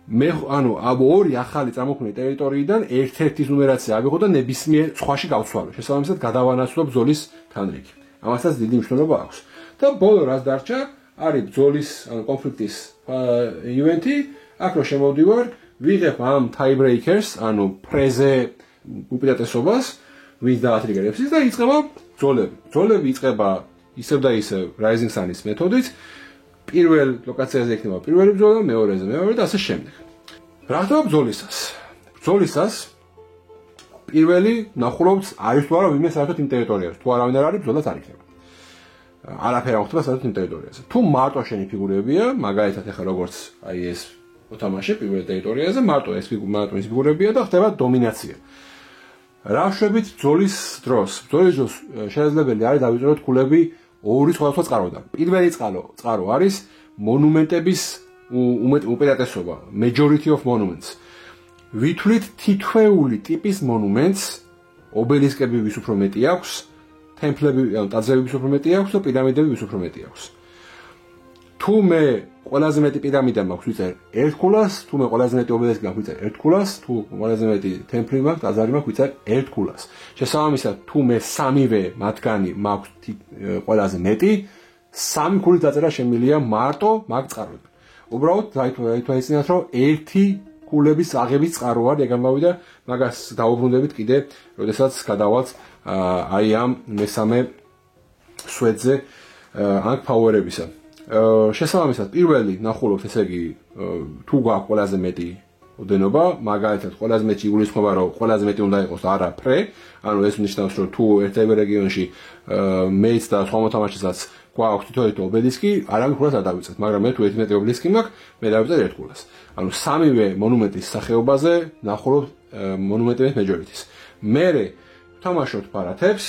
S1: მე ანუ ამ ორი ახალი წარმოქმნილი ტერიტორიიდან ერთ-ერთის ნუმერაცია ავიღო და ნებისმიერ სხვაში გავცვალო. შესაბამისად გადავანაცვლო ბრძოლის თანრიგი. ამასაც დიდი მნიშვნელობა აქვს. და ბოლო რაც დარჩა, არის ბრძოლის ან კონფლიქტის ივენტი, აქ რო შემოვდივარ, ვიღებ ამ tiebreakers, ანუ ფრეზე უპირატესობას, ვინც დაატრიგერებს ის და იწყება ბრძოლები. ბრძოლები იწყება ისევ და ისევ Rising Sun-ის მეთოდით. პირველ ლოკაციაზე იქნება პირველი ბრძოლა, მეორეზე მეორე და ასე შემდეგ. რა ხდება ბრძოლისას? ბრძოლისას პირველი ნახულობთ არის თუ არა ვინმე საერთოდ იმ ტერიტორიაზე. თუ არავინ არ არის, ბრძოლაც არ იქნება. არაფერი არ ხდება საერთოდ იმ ტერიტორიაზე. თუ მარტო შენი ფიგურებია, მაგალითად ახლა როგორც აი ეს მოთამაშე პირველ ტერიტორიაზე, მარტო ეს ფიგურებია და ხდება დომინაცია. რა შვებით ბრძოლის დროს? ბრძოლის დროს შესაძლებელი არის დავიწეროთ ქულები ორი სხვადასხვა წყაროდან. პირველი წყარო არის მონუმენტების უპირატესობა, majority of monuments. ვითვლით თითოეული ტიპის მონუმენტს, ობელისკები ვის უფრო მეტი აქვს, თემპლები, ანუ ტაძრები ვის უფრო მეტი აქვს და პირამიდები ვის უფრო მეტი აქვს. თუ მე ყველაზე მეტი პირამიდა მაქვს, ვიწერ 1 ქულას, თუ მე ყველაზე მეტი ობელისკი მაქვს, ვიწერ 1 ქულას, თუ ყველაზე მეტი თემპლი მაქვს, ტაძარი მაქვს, ვიწერ 1 ქულას. შესაბამისად, თუ მე სამივე მათგანი მაქვს ყველაზე მეტი, 3 ქულის დაწერა შემიძლია მარტო მაგ წყაროდ. უბრალოდ დაითვალისწინოთ, რომ 1 ქულების აღების წყარო არ ეგამოვიდა, მაგას დაუბრუნდებით კიდე, როდესაც გადავალთ აი ამ მესამე სვეტზე ანკ ფაუერებისა. შესაბამისად, პირველი ნახულობთ, ესე იგი, თუ გვაქვს ყველაზე მეტი ოდენობა, მაგალითად, ყველაზე მეტი იგულისხმება, რომ ყველაზე მეტი უნდა იყოს არა ფრე, ანუ ეს ნიშნავს, რომ თუ ერთ-ერთ რეგიონში მეც და სხვა მოთამაშესაც გვაქვს თითო ობელისკი, არავინ ხულას არ დავიწყეთ, მაგრამ მე თუ 11 ობელისკი მაქვს, მე დავიწყე ერთ ხულას. ანუ სამივე მონუმენტის სახეობაზე ნახულობ მონუმენტების მეჯორიტის. მერე ვთამაშობთ ბარათებს.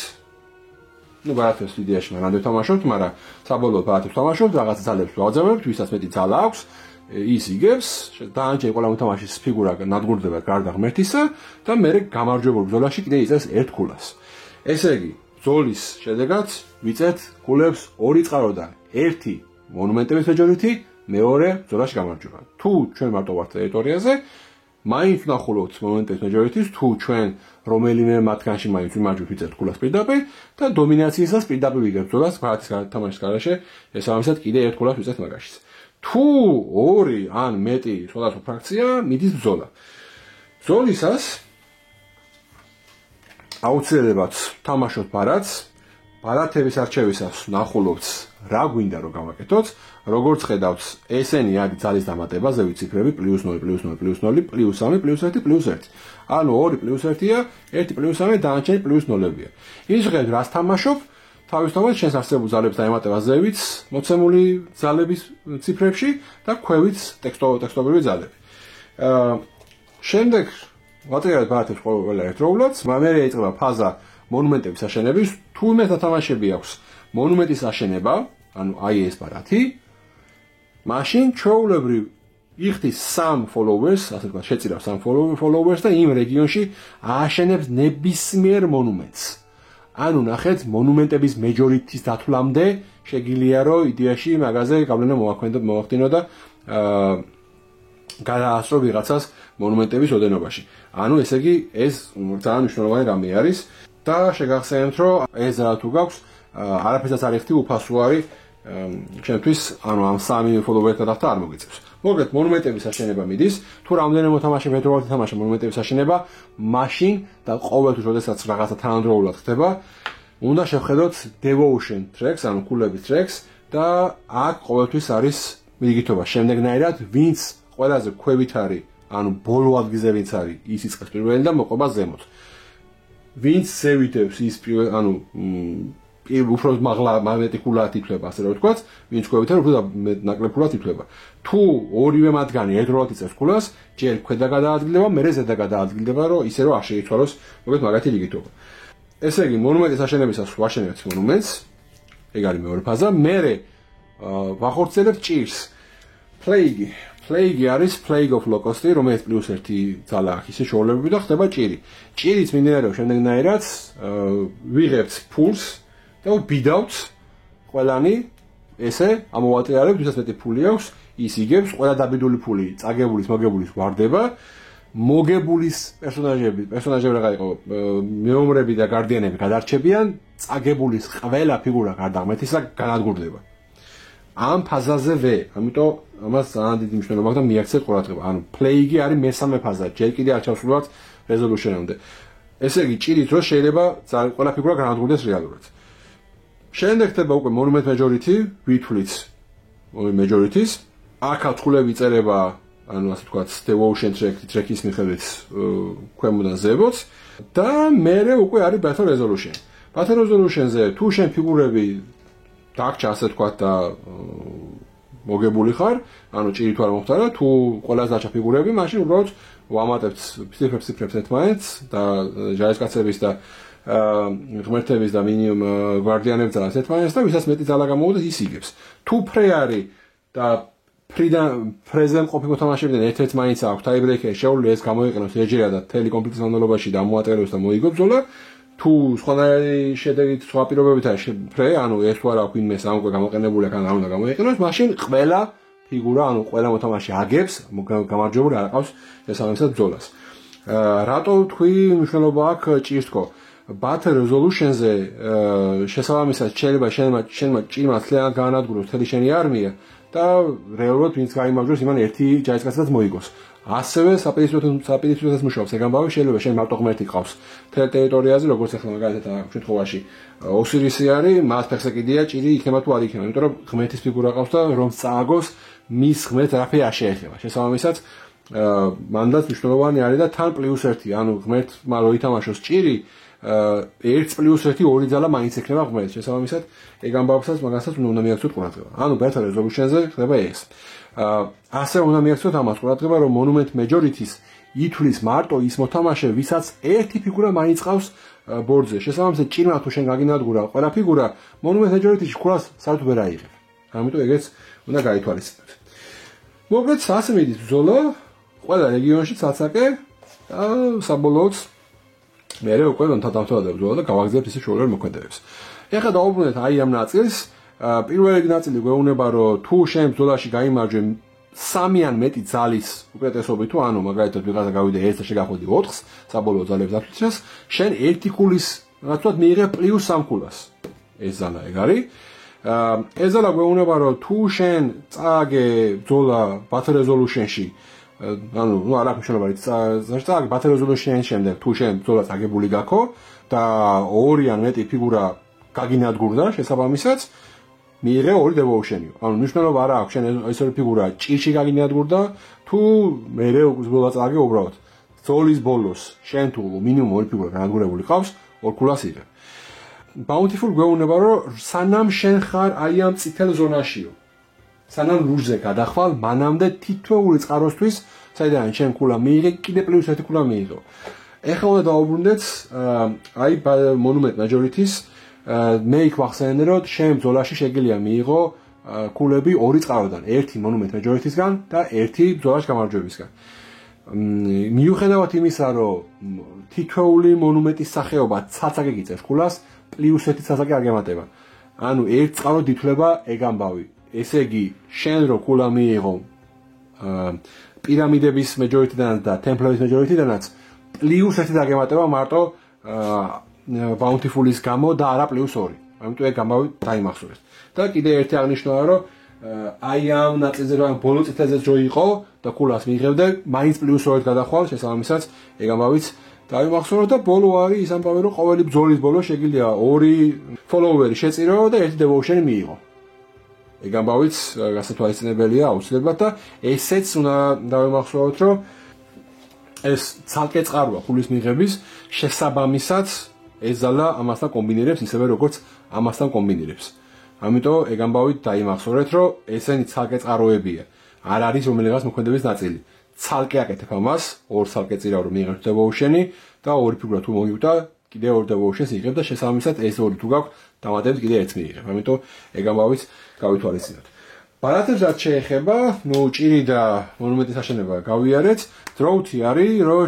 S1: ბარათებს იდეაში მანამდე ვთამაშობთ, მაგრამ საბოლოოდ ბარათებს ვთამაშობთ, რაღაც ძალებს ვაძებებთ, ვისაც მეტი ძალა აქვს, ის იგებს, დაანჩენ ყველა მოთამაშის ფიგურა ნადგურდება გარდა ღმერთისა და მერე გამარჯვებულ ბრძოლაში კიდე იწევს ერთ ხულას. ესე იგი, ბრძოლის შედეგად ვიწევთ ხულებს ორი წყარო და ერთი მონუმენტების მეჯორიტი, მეორე ბრძოლაში გამარჯვება. თუ ჩვენ მარტო ვართ ტერიტორიაზე, მაინც ნახულობთ მონუმენტების მეჯორიტის, თუ ჩვენ რომელიმე მათგანში მაინც ვიმარჯვებთ ვიწევთ ხულას პირდაპირ და დომინაციისას პირდაპირ ვიგებთ ბრძოლას ბარათის თამაშის გარეშე, ესაბამისად კიდე ერთ ხულას ვიწევთ მაგაშიც. თუ ორი ან მეტი სხვადასხვა ფრაქცია მიდის ბრძოლა. ბრძოლისას აუცილებლად თამაშობთ ბარათს, ბარათების არჩევისას ნახულობთ რა გვინდა რომ გავაკეთოთ, როგორც ხედავთ, ესენი არის ძალის დამატება, ზევი ციფრები +0, +0, +0, +3, +1, +1. ანუ 2 +1-ია, 1 +3 დანარჩენი +0-ებია. ის ხედავთ რას თამაშობ, თავისთავად შენს არსებულ ძალებს დაემატება ზევიც, მოცემული ძალების ციფრებში და ქვევით ტექსტოვრივი ძალები. შემდეგ ვაწერეთ ბარათებს ყველა ერთდროულად, მერე იწყება ფაზა მონუმენტების აშენების, თუ მე თამაშები აქვს მონუმენტის აშენება, ანუ აი ეს ბარათი, მაშინ ჩვეულებრივ იხდის 3 followers, ასე ვთქვათ, შეწირავს 3 followers და იმ რეგიონში ააშენებს ნებისმიერ მონუმენტს. ანუ ნახეთ, მონუმენტების მეჯორიტის დათვლამდე შეგიძლია რომ იდეაში მაგაზე გავლენა მოახდინო და გადაასწრო ვიღაცას მონუმენტების ოდენობაში. ანუ ესე იგი ეს ძალიან მნიშვნელოვანი რამე არის და შეგახსენებთ რომ ეს რა თუ გაქვს არაფერსაც არ იხდი უფასო არის ჩემთვის, ანუ ამ 3 followers გადახდა არ მოგიწევს. მოგეთ მონუმენტების აშენება მიდის, თუ რამდენიმე მოთამაშე მეტროვად თამაშა მონუმენტების აშენება, მაშინ და ყოველთვის როდესაც რაღაცა თანადროულად ხდება, უნდა შევხედოთ devotion tracks, ანუ ქულების tracks და აქ ყოველთვის არის მიგითობა შემდეგნაირად, ვინც ყველაზე ქვევით არის, ანუ ბოლო ადგილზე ვინც არის, ის იწყებს პირველი და მოყვება ზემოთ. ვინც ზევიდებს ის ანუ უფრო მაგნეტი ქულად ითვლება, ასე რომ ვთქვათ, ვინც ქვევით არის, უფრო ნაკლებ ქულად ითვლება. თუ ორივე მათგანი ერთდროულად იწევს ქულას, ჯერ ქვედა გადაადგილდება, მერე ზედა გადაადგილდება, რომ ისე რომ არ შეიცვალოს, მოგეთ მაგათი ლიგითობა. ესე იგი, მონუმენტის აშენებისას ვაშენებთ მონუმენტს, ეგ არის მეორე ფაზა, მერე ვახორციელებთ ჭირს. Plague არის Plague of Locusti, რომელიც +1 ძალა აქვს ისე შოულებები და ხდება ჭირი. ჭირიც მინერალო შემდეგნაირად ვიღებთ ფულს და ვბიდავთ ყველანი ესე ამოვატრიალებთ, ვისაც მეტი ფული აქვს, ის იგებს, ყველა დაბიდული ფული წაგებულის, მოგებულის ვარდება. მოგებულის პერსონაჟები რა იყო, მეომრები და გარდიანები გადარჩებიან, წაგებულის ყველა ფიგურა გარდა ღმერთისა განადგურდება. ამ ფაზაზე ამიტომ ამას ძალიან დიდი მნიშვნელობა აქვს და მიაქცევთ ყურადღება. ანუ Plague არის მესამე ფაზა, ჯერ კიდე არ ჩავსულვართ Resolution-ამდე. ესე იგი, ჭირით დროს შეიძლება ყველა ფიგურა განადგურდეს რეალურად. შემდეგ ხდება უკვე Monument Majority, ვითვლით Majorities. აქაც ხულები იწერება, ანუ ასე ვთქვათ, Devotion track-ის მიხედვით ქვემოდან ზემოთ და მერე უკვე არის Battle Resolution. Battle Resolution-ზე თუ შენ ფიგურები დაგჭა ასე ვთქვათ და მოგებული ხარ, ანუ ჭირი თუ არ მოხდარა, თუ ყველაზე დარჩა ფიგურები, მაშინ უბრალოდ ვამატებთ ციფრებს ერთმანეთს და ჯარისკაცების და ღმერთების და მინიმუმ გვარდიანებს ძალას ერთმანეთს და ვისაც მეტი ძალა გამოვიდეს, ის იგებს. თუ ფრე არის და ფრეზე მყოფი მოთამაშეებიდან ერთ-ერთ მაინც აქვს ტაიბრეიკერი, შეუძლია ეს გამოიყენოს ერთჯერად და თელი კონფლიქტის განმავლობაში და მოატეროს და მოიგო ბრძოლა. თუ სხვანაირი შედეგით სხვა პირობებით არის ფრე, ანუ ეს თუ არა ვინმეს ამ უკვე გამოყენებული აქ არ უნდა გამოიყენოს, მაშინ ყველა ფიგურა, ანუ ყველა მოთამაშე აგებს, გამარჯვებული არ აყავს შესაბამისად ბრძოლას. რატო თქვი მნიშვნელობა აქვს ჭირს თქო? Battle Resolution-ზე შესაბამისად შეიძლება შენმა ჭირმა თლიანად გაანადგუროს მთელი შენი არმია და რეალურად ვინც გაიმარჯვოს, იმან ერთი ჯარისკაცსაც მოიგოს. ასევე საპირისპიროთაც მუშაობს ეგ ამბავი, შეიძლება შენ მარტო ღმერთი ყავს მთელ ტერიტორიაზე, როგორც ახლა მაგალითად ამ შემთხვევაში ოსირისი არის, მას ფეხზე კიდია ჭირი იქნება თუ არ იქნება, იმიტომ რომ ღმერთის ფიგურა ყავს და რომ წააგოს მის ღმერთს არაფერი არ შეეხება. შესაბამისად მანდაც მნიშვნელოვანი არის და თან +1, ანუ ღმერთმა რო ითამაშოს ჭირი, 1+1 2 ძალა მაინც ექნება ღმერთს. შესაბამისად, ეგ ამბავსაც მაგასაც უნდა მიაქცოთ ყურადღება. ანუ Bethe resolution-ზე ხდება ეს. ასე უნდა მიაქცოთ ამას ყურადღება, რომ monument majority-ს ითვლის მარტო ის მოთამაშე, ვისაც ერთი ფიგურა მაინც ყავს ბორდზე. შესაბამისად, ჭირმა თუ შენ გაგინადგურა ყველა ფიგურა, monument majority-ში ქულას საერთოდ ვერ აიღებ. ამიტომ ეგეც უნდა გაითვალისწინოთ. მოკლედ, ასე მიდის ბრძოლა ყველა რეგიონში ცალ-ცალკე და საბოლოოდ მე უკვე დამთავრდა ბრძოლა და გავაგზავნებთ ისე შეუძლებელი მოქმედებებს. ეხლა დავუბრუნდეთ აი ამ ნაწილს. პირველი ნაწილი გვეუბნება, რომ თუ შენ ბრძოლაში გაიმარჯვე 3 ან მეტი ძალის უპირატესობით, თუ ანუ მაგალითად ვიღაცა გავიდა 1 და შეგახვედი 4-ს, საბოლოო ძალების დაფიქსირებას, შენ 1 ქულის რაცოთ მიიღებ +3 ქულას. ეს ძალა ეგ არის. ეს ძალა გვეუბნება, რომ თუ შენ წააგე ბრძოლა Bethe resolution-ში, ანუ არა მნიშვნელობა არის, წააგე Bethe resolution-ის შემდეგ თუ შენ ბრძოლა წაგებული გაქო და 2 ან მეტი ფიგურა გაგინადგურდა შესაბამისად, მიიღე 2 devotion-ი. ანუ მნიშვნელობა არა აქვს შენ ეს ორი ფიგურა ჭირში გაგინადგურდა, თუ მერე ბრძოლა წააგე უბრალოდ. ბრძოლის ბოლოს შენ თუ მინიმუმ 2 ფიგურა განადგურებული ყავს, 2 ქულას იღებ. Bountiful გვეუბნება, რომ სანამ შენ ხარ აი ამ წითელ ზონაშიო. სანამ ლურჯზე გადახვალ, მანამდე თითოეული წყაროსთვის, საიდან შენ ქულა მიიღე, კიდე +1 ქულა მიიღო. ეხლა უნდა დავუბრუნდეთ აი monument majority-ს. მე იქ ვახსენე, რომ შენ ბრძოლაში შეგიძლია მიიღო ქულები 2 წყაროდან, 1 monument majority-სგან და 1 ბრძოლაში გამარჯვებისგან. მიუხედავად იმისა, რომ თითოეული მონუმენტის სახეობა ცალ-ცალკე გიწევს ქულას, +1 ცალ-ცალკე არ გემატება. ანუ 1 წყაროდ ითვლება ეგ ამბავი. ესე იგი, შენ რო ქულა მიიღო პირამიდების majority-დან და template-ის majority-დანაც, +1 დაგემატება მარტო Bountiful-ის გამო და არა +2. ამიტომ ეგ ამბავი დაიმახსოვრეს. და კიდე ერთი აღნიშნულა, რომ აი ამ ნაწილზე რომ ბოლო წითელზეც რო იყო და ქულას მიიღებდა, მაინც +2-ით გადახვალ, შესაბამისად, ეგ ამბავიც დაიმახსოვრო და ბოლო არის ის ამბავი, რომ ყოველი ბრძოლის ბოლოს შეგიძლია 2 follower-ი შეწირო და 1 devotion-ი მიიღო. ეგ ამბავიც გასათვალისწინებელია აუცილებლად და ესეც უნდა დავიმახსოვროთ, რომ ეს ცალკე წყაროა ქულის მიღების შესაბამისად ეს ძალა ამასთან კომბინირებს ისევე როგორც ამასთან კომბინირებს. ამიტომ ეგ ამბავით დაიმახსოვრეთ, რომ ესენი ცალკე წყაროებია. არ არის რომელიღაც მოქმედების ნაწილი. ცალკე აკეთებ ამას, 2 ცალკე წირავ რომ მიიღებ devotion-ი და 2 ფიგურა თუ მოგიუტა, კიდე 2 devotion-ს იღებ და შესაბამისად ეს 2 თუ გაქვს, დამატებით კიდე 1 მიიღებ. ამიტომ ეგ ამბავით გავითვალისწინოთ. ბარათებს რაც შეეხება, ჭირი და მონუმენტის აშენება გავიარეთ. დროუთი არის, რომ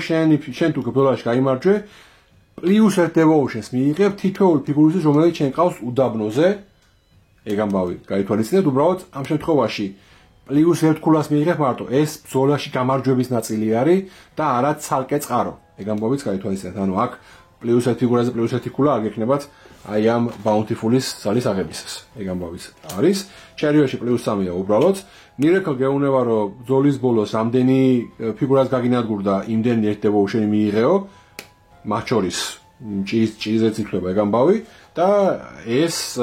S1: შენ თუ ბრძოლაში გაიმარჯვე, +1 devotion-ს მიიღებ თითოეული ფიგურისთვის, რომელიც შენ ყავს უდაბნოზე. ეგ ამბავი გაითვალისწინეთ, უბრალოდ ამ შემთხვევაში +1 ქულას მიიღებ მარტო ეს ბრძოლაში გამარჯვების ნაწილი არის და არა ცალკე წყარო. ეგ ამბავიც გაითვალისწინეთ. ანუ აქ +1 ფიგურაზე +1 ქულა არ გექნებათ აი ამ Bountiful-ის ძალის აღებისას. ეგ ამბავიც არის. ჩერიოში +3-ია უბრალოდ. Miracle გეუბნება, რომ ბრძოლის ბოლოს რამდენი ფიგურას გაგინადგურდა, იმდენი 1 devotion-ი მიიღეო. მათ შორის ჭიზეც ითვლება ეგ ამბავი და ეს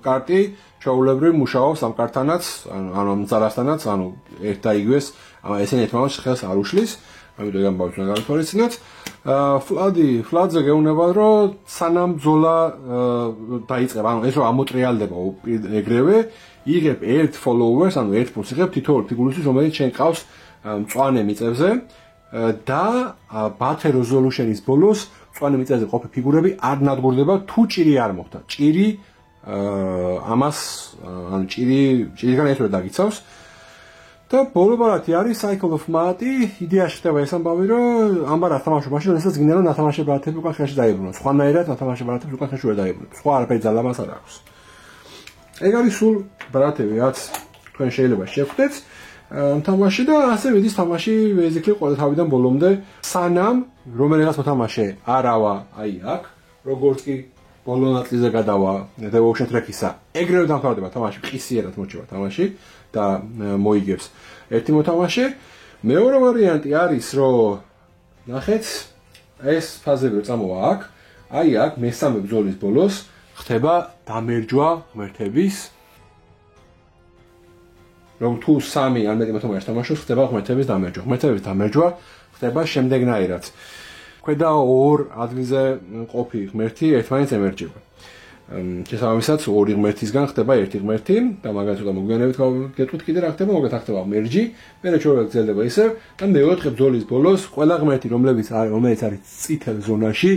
S1: კარტი ჩაულებრივ მუშაობს ამ კარტთანაც, ანუ ამ ძალასთანაც, ანუ ერთ და იგივეს, ესენი ერთმანეთს ხელს არ უშლის, ამიტომ ეგ ამბავი უნდა გავითვალისწინოთ. Flood-ზე გეუბნება, რომ სანამ ბრძოლა დაიწყება, ანუ ეს რომ ამოტრიალდება ეგრევე, იღებ 1 followers, ანუ 1 ფულს იღებ თითოეული ფიგურისთვის, რომელიც შენ ყავს მწვანე მიწებზე და Bethe resolution-ის ბოლოს მწვანე მიწაზე ყოფილი ფიგურები არ ნადგურდება თუ ჭირი არ მოხდა. ჭირი ამას ანუ ჭირიდან ერთად დაგიცავს. და ბოლო ბარათი არის Cycle of Mati, იდეაში ხდება ეს ამბავი, რომ ამბარას თამაშობ მაშინ, როდესაც გინდა რომ ნათამაშე ბარათები უკან ხელში დაიბრუნოს. სხვანაირად ნათამაშე ბარათები უკან ხელში ვერ დაიბრუნოს. სხვა არაფერი ძალა მას არ აქვს. ეგ არის სულ ბარათები, რაც თქვენ შეიძლება შევხვდეთ თამაში და ასე მიდის თამაში basically ყველა თავიდან ბოლომდე, სანამ რომელიღაც მოთამაშე არავა აი აქ, როგორც კი ბოლო ნაწილზე გადავა devotion track-ისა. ეგრევე დამთავრდება თამაში, ყისიერად მოჩება თამაში და მოიგებს ერთი მოთამაშე. მეორე ვარიანტი არის, რომ ნახეთ, ეს ფაზები წამოვა აქ, აი აქ მესამე ბრძოლის ბოლოს ხდება დამერჯვა ღმერთების. რომ თუ 3 ან მეტი მოთამაშე თამაშობს, ხდება ღმერთების დამერჯვა. ღმერთების დამერჯვა ხდება შემდეგნაირად. ქვედა ორ ადგილზე ყოფი ღმერთი ერთმანეთს ემერჯება. შესაბამისად, ორი ღმერთისგან ხდება ერთი ღმერთი და მაგას ცოტა მოგვიანებით გეტყვით კიდე რა ხდება, მოგეთ ხდება მერჯი, მერე ჩვეულებრივ გრძელდება ისევ და მეოთხე ბრძოლის ბოლოს ყველა ღმერთი, რომელიც არის წითელ ზონაში,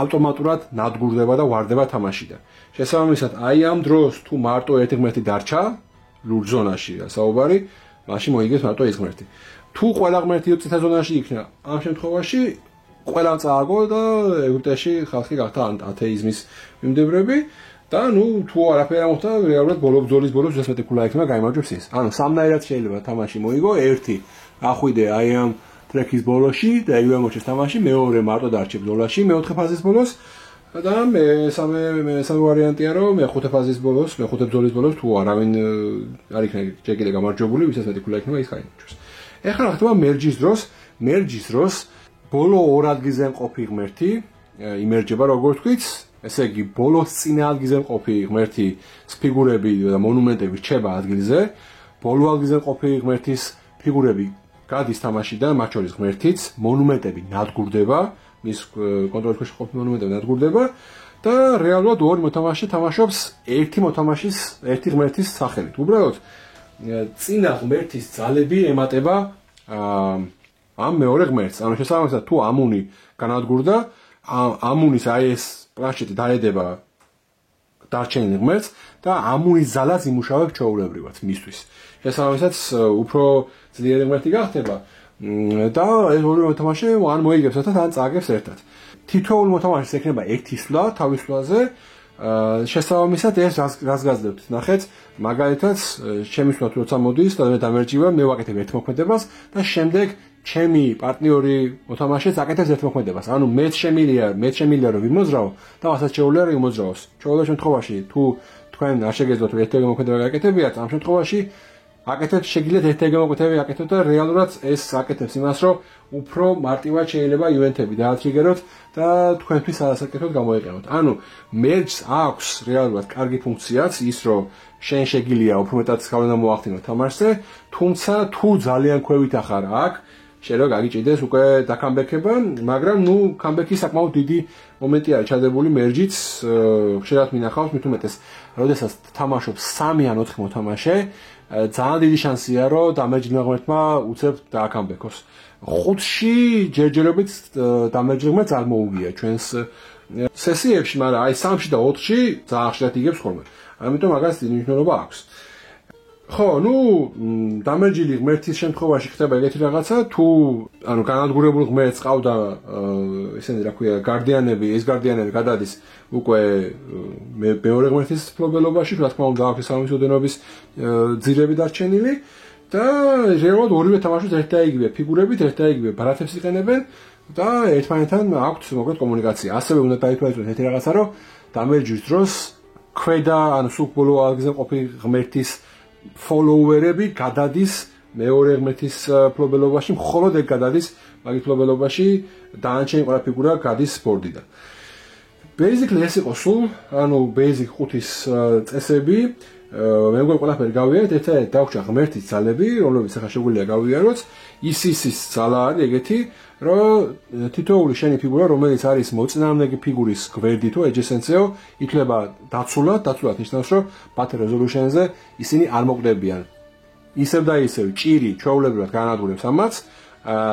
S1: ავტომატურად ნადგურდება და ვარდება თამაშიდან. შესაბამისად, აი ამ დროს თუ მარტო ერთი ღმერთი დარჩა ლურჯ ზონაში, საუბარი, მაშინ მოიგებს მარტო ეს ღმერთი. თუ ყველა ღმერთი წითელ ზონაში იქნა, ამ შემთხვევაში ყველამ წააგო და ეგვიპტეში ხალხი გახდა ათეიზმის მიმდევრები და თუ არაფერი მოხდა, რეალურად ბრძოლის ბოლოს უძველეს მეტი ქულა იქნება გაიმარჯვებს ის. ანუ სამნაირად შეიძლება თამაში მოიგო, ერთი ახვიდე აი ამ ტრეკის ბოლოში და ეგრევე მოჩეს თამაში, მეორე მარტო დარჩე ბრძოლაში, მეოთხე ფაზის ბოლოს და მესამე ვარიანტია რომ მეხუთე ფაზის ბოლოს, მეხუთე ბრძოლის ბოლოს თუ არავინ არ იქნება ჯერ კიდევ გამარჯვებული, ვისაც მეტი ქულა იქნება ის გაიმარჯვებს. ეხლა რა ხდება მერჯის დროს ბოლო ორ ადგილზე მყოფი ღმერთი იმერჯება როგორც თქვით, ესე იგი ბოლოს წინა ადგილზე მყოფი ღმერთის ფიგურები და მონუმენტები რჩება ადგილზე, ბოლო ადგილზე მყოფი ღმერთის ფიგურები გადის თამაშიდან, მათ შორის ღმერთიც, მონუმენტები ნადგურდება, მის კონტროლის ქვეშ მყოფი მონუმენტები ნადგურდება და რეალურად ორი მოთამაშე თამაშობს ერთი ღმერთის სახელით. უბრალოდ წინა ღმერთის ძალები ემატება ამ მეორე ღმერთს. ანუ შესაბამისად თუ ამუნი განადგურდა, ამუნის აი ეს პლანშეტი დაედება დარჩენილ ღმერთს და ამუნის ძალას იმუშავებს ჩვეულებრივად მისთვის. შესაბამისად უფრო ძლიერი ღმერთი გახდება და ეს ორი მოთამაშე ან მოიგებს ერთად, ან წააგებს ერთად. თითოეულ მოთამაშეს ექნება ერთი სვლა თავის სვლაზე. შესაბამისად ეს რას გაძლევთ? ნახეთ, მაგალითად, ჩემი სვლა როცა მოდის და მე დამერჯივა, მე ვაკეთებ ერთ მოქმედებას და შემდეგ ჩემი პარტნიორი მოთამაშეც აკეთებს ერთ მოქმედებას. ანუ მეც შემილია რომ ვიმოძრაო და მასაც შეუძლია რომ იმოძრაოს. ჩვეულებრივ შემთხვევაში თუ თქვენ არ შეგეძლოთ ერთ-ერთი მოქმედება გააკეთებიათ, ამ შემთხვევაში აკეთებთ შეგიძლიათ ერთ-ერთი მოქმედება აკეთოთ და რეალურად ეს აკეთებს იმას, რომ უფრო მარტივად შეიძლება ივენთები დაატრიგეროთ და თქვენთვის არასაკეთოდ გამოიყენოთ. ანუ მერჯს აქვს რეალურად კარგი ფუნქციაც ის, რომ შენ შეგიძლია უფრო მეტად გავლენა მოახდინო თამაშზე, თუმცა თუ ძალიან ქვევით ახარ აქ შეიძლება გაგიჭიდეს უკვე დაკამბექება, მაგრამ კამბექი საკმაოდ დიდი მომენტი არის ჩადებული მერჯიც, ხშირად მინახავს, მით უმეტეს, როდესაც თამაშობს 3 ან 4 მოთამაშე, ძალიან დიდი შანსია, რომ დამერჯილმა ღმერთმა უცებ დააკამბექოს. 5-ში ჯერჯერობით დამერჯილ ღმერთს არ მოუგია ჩვენს სესიებში, მაგრამ აი 3-ში და 4-ში ძალიან ხშირად იგებს ხოლმე. ამიტომ მაგას დიდი მნიშვნელობა აქვს. ხო, დამერჯილი ღმერთის შემთხვევაში ხდება ეგეთი რაღაცა, თუ ანუ განადგურებულ ღმერთს ყავდა ესენი რა ქვია, გარდიანები, ეს გარდიანები გადადის უკვე მეორე ღმერთის მფლობელობაში, რა თქმა უნდა, აქვს სამისოდენობის ძირები დარჩენილი და რეალურად ორივე თამაშობს ერთ და იგივე ფიგურებით, ერთ და იგივე ბარათებს იყენებენ და ერთმანეთთან აქვთ მოკლედ კომუნიკაცია. ასევე უნდა დაითვალისწინოთ ერთი რაღაცა, რომ დამერჯის დროს ქვედა ან სულ ბოლო ადგილზე მყოფი ღმერთის ფოლოუერები გადადის მეორე ღმერთის მფლობელობაში, მხოლოდ ეგ გადადის მაგის მფლობელობაში, დანარჩენი ყველა ფიგურა გადის ბორდიდან. Basically ეს იყო სულ, ანუ basic 5-ის წესები, მე მგონი ყველაფერი გავიარეთ, ერთადერთი დაგვჭა ღმერთის ძალები, რომლებიც ახლა შეგვიძლია გავიაროთ. ის ძალა არის ეგეთი, რომ თითოეული შენი ფიგურა, რომელიც არის მოწინააღმდეგე ფიგურის გვერდი თუ adjacent-ზე, ითვლება დაცულად ნიშნავს, რომ battle resolution-ზე ისინი არ მოკვდებიან. ისევ და ისევ ჭირი ჩვეულებრივად განადგურებს ამაც,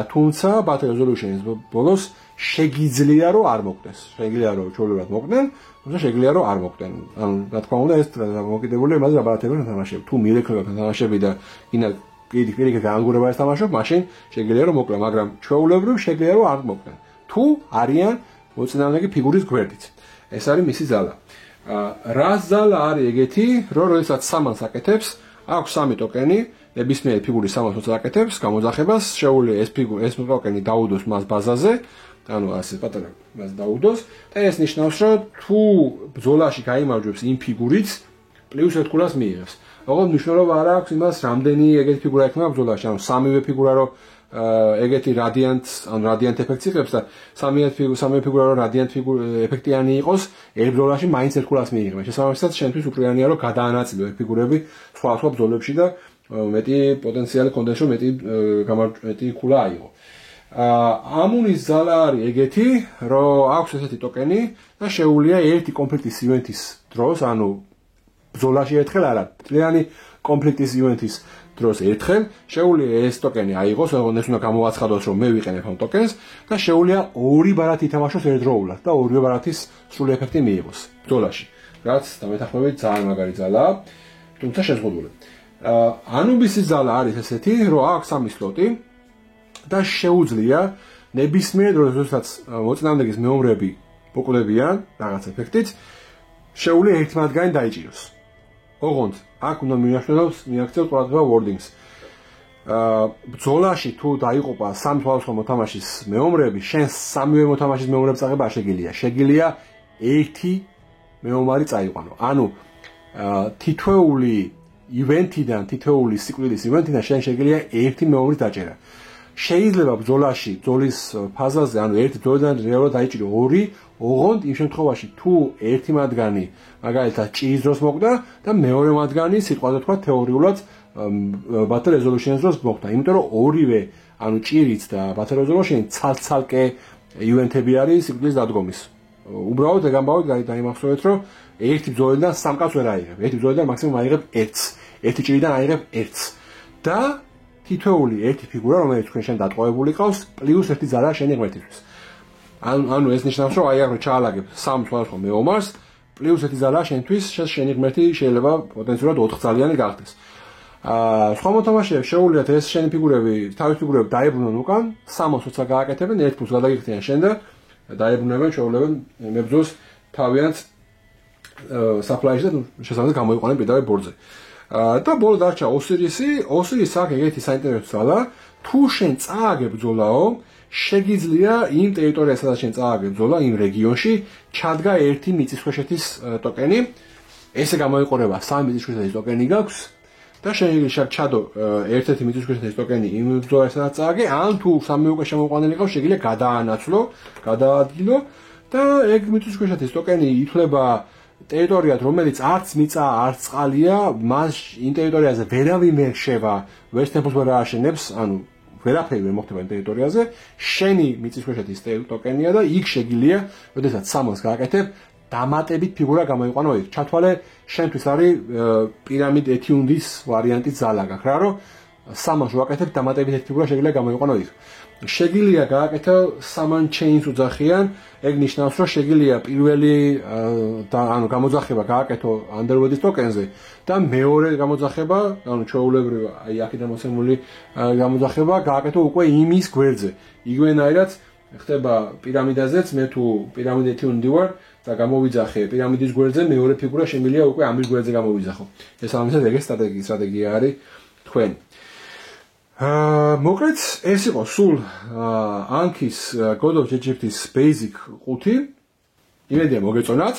S1: თუმცა battle resolution-ის ბოლოს შეგიძლია რომ არ მოკვდეს. შეგიძლია რომ ჩვეულებრივად მოკვდნენ, თუმცა შეგიძლია რომ არ მოკვდნენ. ანუ რა თქმა უნდა ეს მოკიდებულია იმაზე, რა ბარათებიდან თამაშები. თუ მირექლებთან თამაშები და ინა პირიქით განადგურება ეს თამაშობ, მაშინ შეგიძლია რომ მოკვდნენ, მაგრამ ჩვეულებრივ შეგიძლია რომ არ მოკვდნენ. თუ არიან მოწინააღმდეგე ფიგურის გვერდით. ეს არის მისი ძალა. რა ძალა არის ეგეთი, რომ როდესაც სამანს აკეთებს, აქვს 3 ტოკენი, ნებისმიერი ფიგურის სამანს აკეთებს, გამოძახებას, შეუძლია ეს ტოკენი დაუდოს მას ბაზაზე, ანუ ასე პატარა მას დაუდოს და ეს ნიშნავს, რომ თუ ბრძოლაში გაიმარჯვებს იმ ფიგურით, პლუს 1 ქულას მიიღებს. ოღონდ მნიშვნელობა არ აქვს იმას, რამდენი ეგეთი ფიგურა იქნება ბრძოლაში, ანუ 3-ვე ფიგურა რომ ეგეთი რადიანტ ეფექტს იღებს და 3 ფიგურა რომ რადიანტ ეფექტიანი იყოს, ერთ ბრძოლაში მაინც 1 ქულას მიიღება. შესაბამისად, შენთვის უკრიანია რომ გადაანაწილო ეს ფიგურები სხვა ბრძოლებში და მეტი პოტენციალი კონდეს, რომ მეტი ქულა აიღო. ამუნის ძალა არის ეგეთი, რომ აქვს ესეთი ტოკენი და შეუძლია ერთი კონფლიქტის ივენთის დროს, ანუ ბრძოლაში ერთხელ არა, წლიანი კონფლიქტის ივენთის დროს ერთხელ შეუძლია ეს ტოკენი აიღოს, ოღონდ ეს უნდა გამოაცხადოს, რომ მე ვიყენებ ამ ტოკენს და შეუძლია ორი ბარათი ითამაშოს ერთდროულად და ორივე ბარათის სრული ეფექტი მიიღოს ბრძოლაში. რაც დამეთანხმებით ძალიან მაგარი ძალაა, თუმცა შეზღუდული. ანუბისის ძალა არის ესეთი, რომ აქვს სამი სლოტი და შეუძლია ნებისმიერ დროს, როდესაც მოწინააღმდეგის მეომრები მოკვდებიან რაღაც ეფექტით, შეუძლია ერთი მათგანი დაიჭიროს. ოღონდ აქ უნდა მიახსენოს ყურადღება wordings. ბრძოლაში თუ დაიყოფა სამი სხვადასხვა მოთამაშის მეომრები, შენ სამივე მოთამაშის მეომრებს წაღება არ შეგიძლია. შეგიძლია ერთი მეომარი წაიყვანო. ანუ თითოეული ივენთიდან, თითოეული სიკვდილის ივენთიდან შენ შეგიძლია ერთი მეომრის დაჭერა. შეიძლება ბრძოლაში, ბრძოლის ფაზაზე, ანუ ერთი ბრძოლიდან რეალურად დაიჭირო ორი, ოღონდ იმ შემთხვევაში თუ ერთი მათგანი მაგალითად ჭირის დროს მოკვდა და მეორე მათგანი სიტყვაზე თქვა თეორიულად battle resolution-ის დროს მოხდა. იმიტომ რომ ორივე, ანუ ჭირიც და battle resolution ცალ-ცალკე ივენთები არის სიკვდილის დადგომის. უბრალოდ ეგ ამბავით დაიმახსოვრეთ, რომ ერთი ბრძოლიდან სამ კაცს ვერ აიღებ. ერთი ბრძოლიდან მაქსიმუმ აიღებ ერთს. ერთი ჭირიდან აიღებ ერთს. და თითოეული ერთი ფიგურა, რომელიც თქვენ შენ დატყვევებული ყავს, პლუს ერთი ძალა შენი ღმერთისთვის. ანუ ეს ნიშნავს, რომ აი აღარ ჩაალაგებ სამ სხვადასხვა მეომარს, პლუს ერთი ძალა შენთვის, შენი ღმერთი შეიძლება პოტენციურად 4 ძალიანი გახდეს. სხვა მოთამაშეებს შეუძლიათ ეს შენი ფიგურები, თავის ფიგურები დაებრუნონ უკან, 3-ს როცა გააკეთებენ, 1 პლუს გადაგიხდიან შენ და დაებრუნებენ, შეუძლებენ მებრძოლს თავიანთ საფლაიში და შესაძლოა გამოიყვანენ პირდაპირ ბორდზე. და ბოლო დარჩა ოსირისი, ოსირისი აქ ეგეთი საინტერესო ძალა, თუ შენ წააგებ ბრძოლაო, შეგიძლია იმ ტერიტორიაზე, სადაც შენ წააგებ ბრძოლა, იმ რეგიონში ჩადგა ერთი მიწისქვეშეთის ტოკენი. ესე გამოიყურება 3 მიწისქვეშეთის ტოკენი გაქვს და შენ ჩადო ერთ-ერთი მიწისქვეშეთის ტოკენი იმ ბრძოლაში, სადაც წააგე, ან თუ სამი უკვე შემოყვანილი ყავს, შეგიძლია გადაანაცვლო, გადაადგილო და ეგ მიწისქვეშეთის ტოკენი ითვლება ტერიტორიად, რომელიც არც მიწა, არც წყალია, მას იმ ტერიტორიაზე ვერავინ ვერ შევა, ვერც ტემპოს ვერ ააშენებს, ანუ ვერაფერი ვერ მოხდება იმ ტერიტორიაზე, შენი მიწისქვეშეთის ტოკენია და იქ შეგიძლია, როდესაც 3-ს გააკეთებ, დამატებით ფიგურა გამოიყვანო იქ. ჩათვალე, შენთვის არის პირამიდ ეთიუნდის ვარიანტის ძალა გაქვს რა, რომ 3-ს ვაკეთებ, დამატებით ერთი ფიგურა შეგიძლია გამოიყვანო იქ. შეგიძლია გააკეთო summon chains უძახიან, ეგ ნიშნავს, რომ შეგიძლია პირველი ანუ გამოძახება გააკეთო Underworld-ის ტოკენზე და მეორე გამოძახება, ანუ ჩვეულებრივ აი აქედან მოსემული გამოძახება გააკეთო უკვე იმის გვერდზე. იგივენაირად ხდება პირამიდაზეც, მე თუ პირამიდეთი უნდივარ და გამოვიძახე პირამიდის გვერდზე, მეორე ფიგურა შემიძლია უკვე ამის გვერდზე გამოვიძახო. ეს ამისად ეგ სტრატეგია არის თქვენი. მოკლედ ეს იყო სულ ანქის God of Egypt-ის basic 5. იმედია მოგეწონათ.